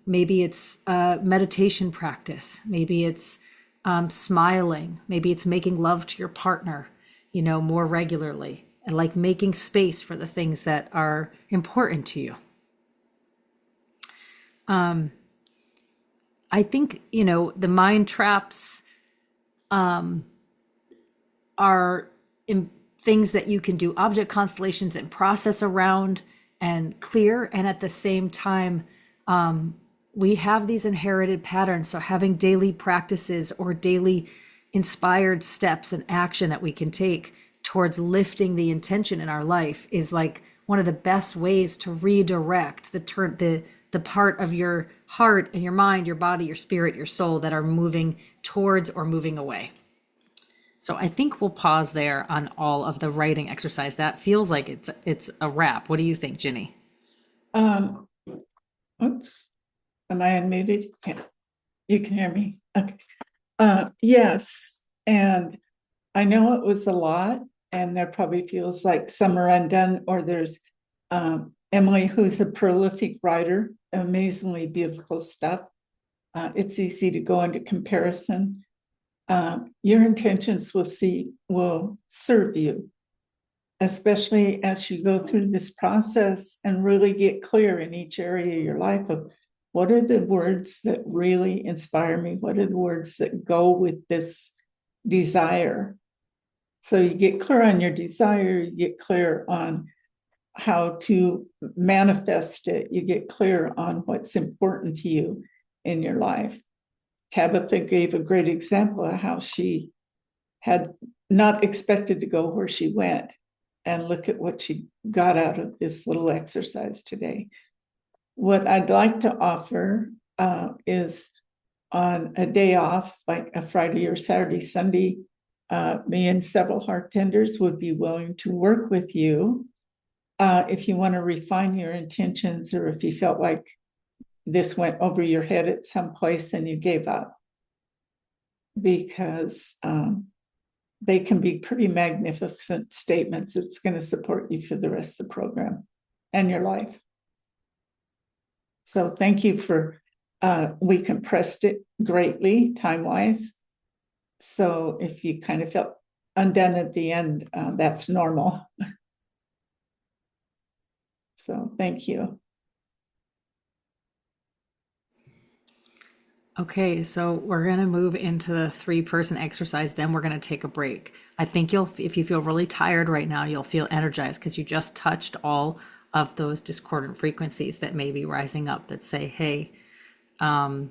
Maybe it's meditation practice. Maybe it's smiling. Maybe it's making love to your partner, more regularly, and like making space for the things that are important to you. I think, the mind traps are things that you can do object constellations and process around and clear. And at the same time, we have these inherited patterns. So having daily practices or daily inspired steps and action that we can take towards lifting the intention in our life is like one of the best ways to redirect the part of your heart and your mind, your body, your spirit, your soul that are moving towards or moving away. So I think we'll pause there on all of the writing exercise. That feels like it's a wrap. What do you think, Ginny? Oops. Am I unmuted? Yeah. You can hear me. Okay. Yes. And I know it was a lot, and there probably feels like some are undone, or there's Emily, who's a prolific writer, amazingly beautiful stuff. It's easy to go into comparison. Your intentions will serve you, especially as you go through this process and really get clear in each area of your life of what are the words that really inspire me? What are the words that go with this desire? So you get clear on your desire, you get clear on how to manifest it, you get clear on what's important to you in your life. Tabitha gave a great example of how she had not expected to go where she went, and look at what she got out of this little exercise today. What I'd like to offer is on a day off, like a Friday or Saturday, Sunday, me and several heart tenders would be willing to work with you if you want to refine your intentions, or if you felt like this went over your head at some place and you gave up, because they can be pretty magnificent statements. It's going to support you for the rest of the program and your life. So thank you for, we compressed it greatly time-wise. So if you kind of felt undone at the end, that's normal. So thank you. Okay, so we're going to move into the 3-person exercise. Then we're going to take a break. I think if you feel really tired right now, you'll feel energized because you just touched all of those discordant frequencies that may be rising up that say, hey, you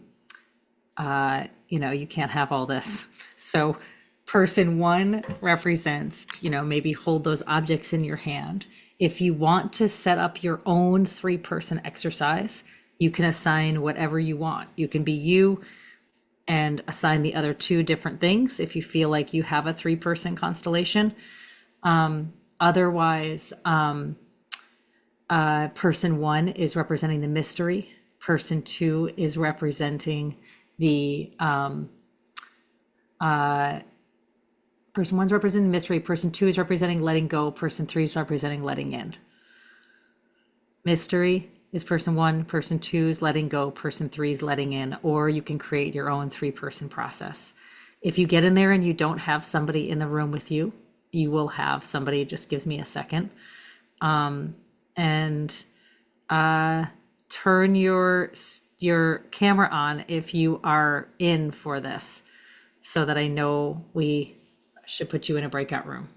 can't have all this. So person 1 represents, maybe hold those objects in your hand. If you want to set up your own 3-person exercise, you can assign whatever you want. You can be you and assign the other 2 different things if you feel like you have a 3-person constellation. Otherwise, person 1 is representing the mystery. Person 2 is representing the person 1's representing the mystery. Person 2 is representing letting go. Person 3 is representing letting in. Mystery is person 1, person 2 is letting go, person 3 is letting in, or you can create your own 3-person process. If you get in there and you don't have somebody in the room with you, you will have somebody. Just gives me a second. Turn your camera on if you are in for this, so that I know we should put you in a breakout room.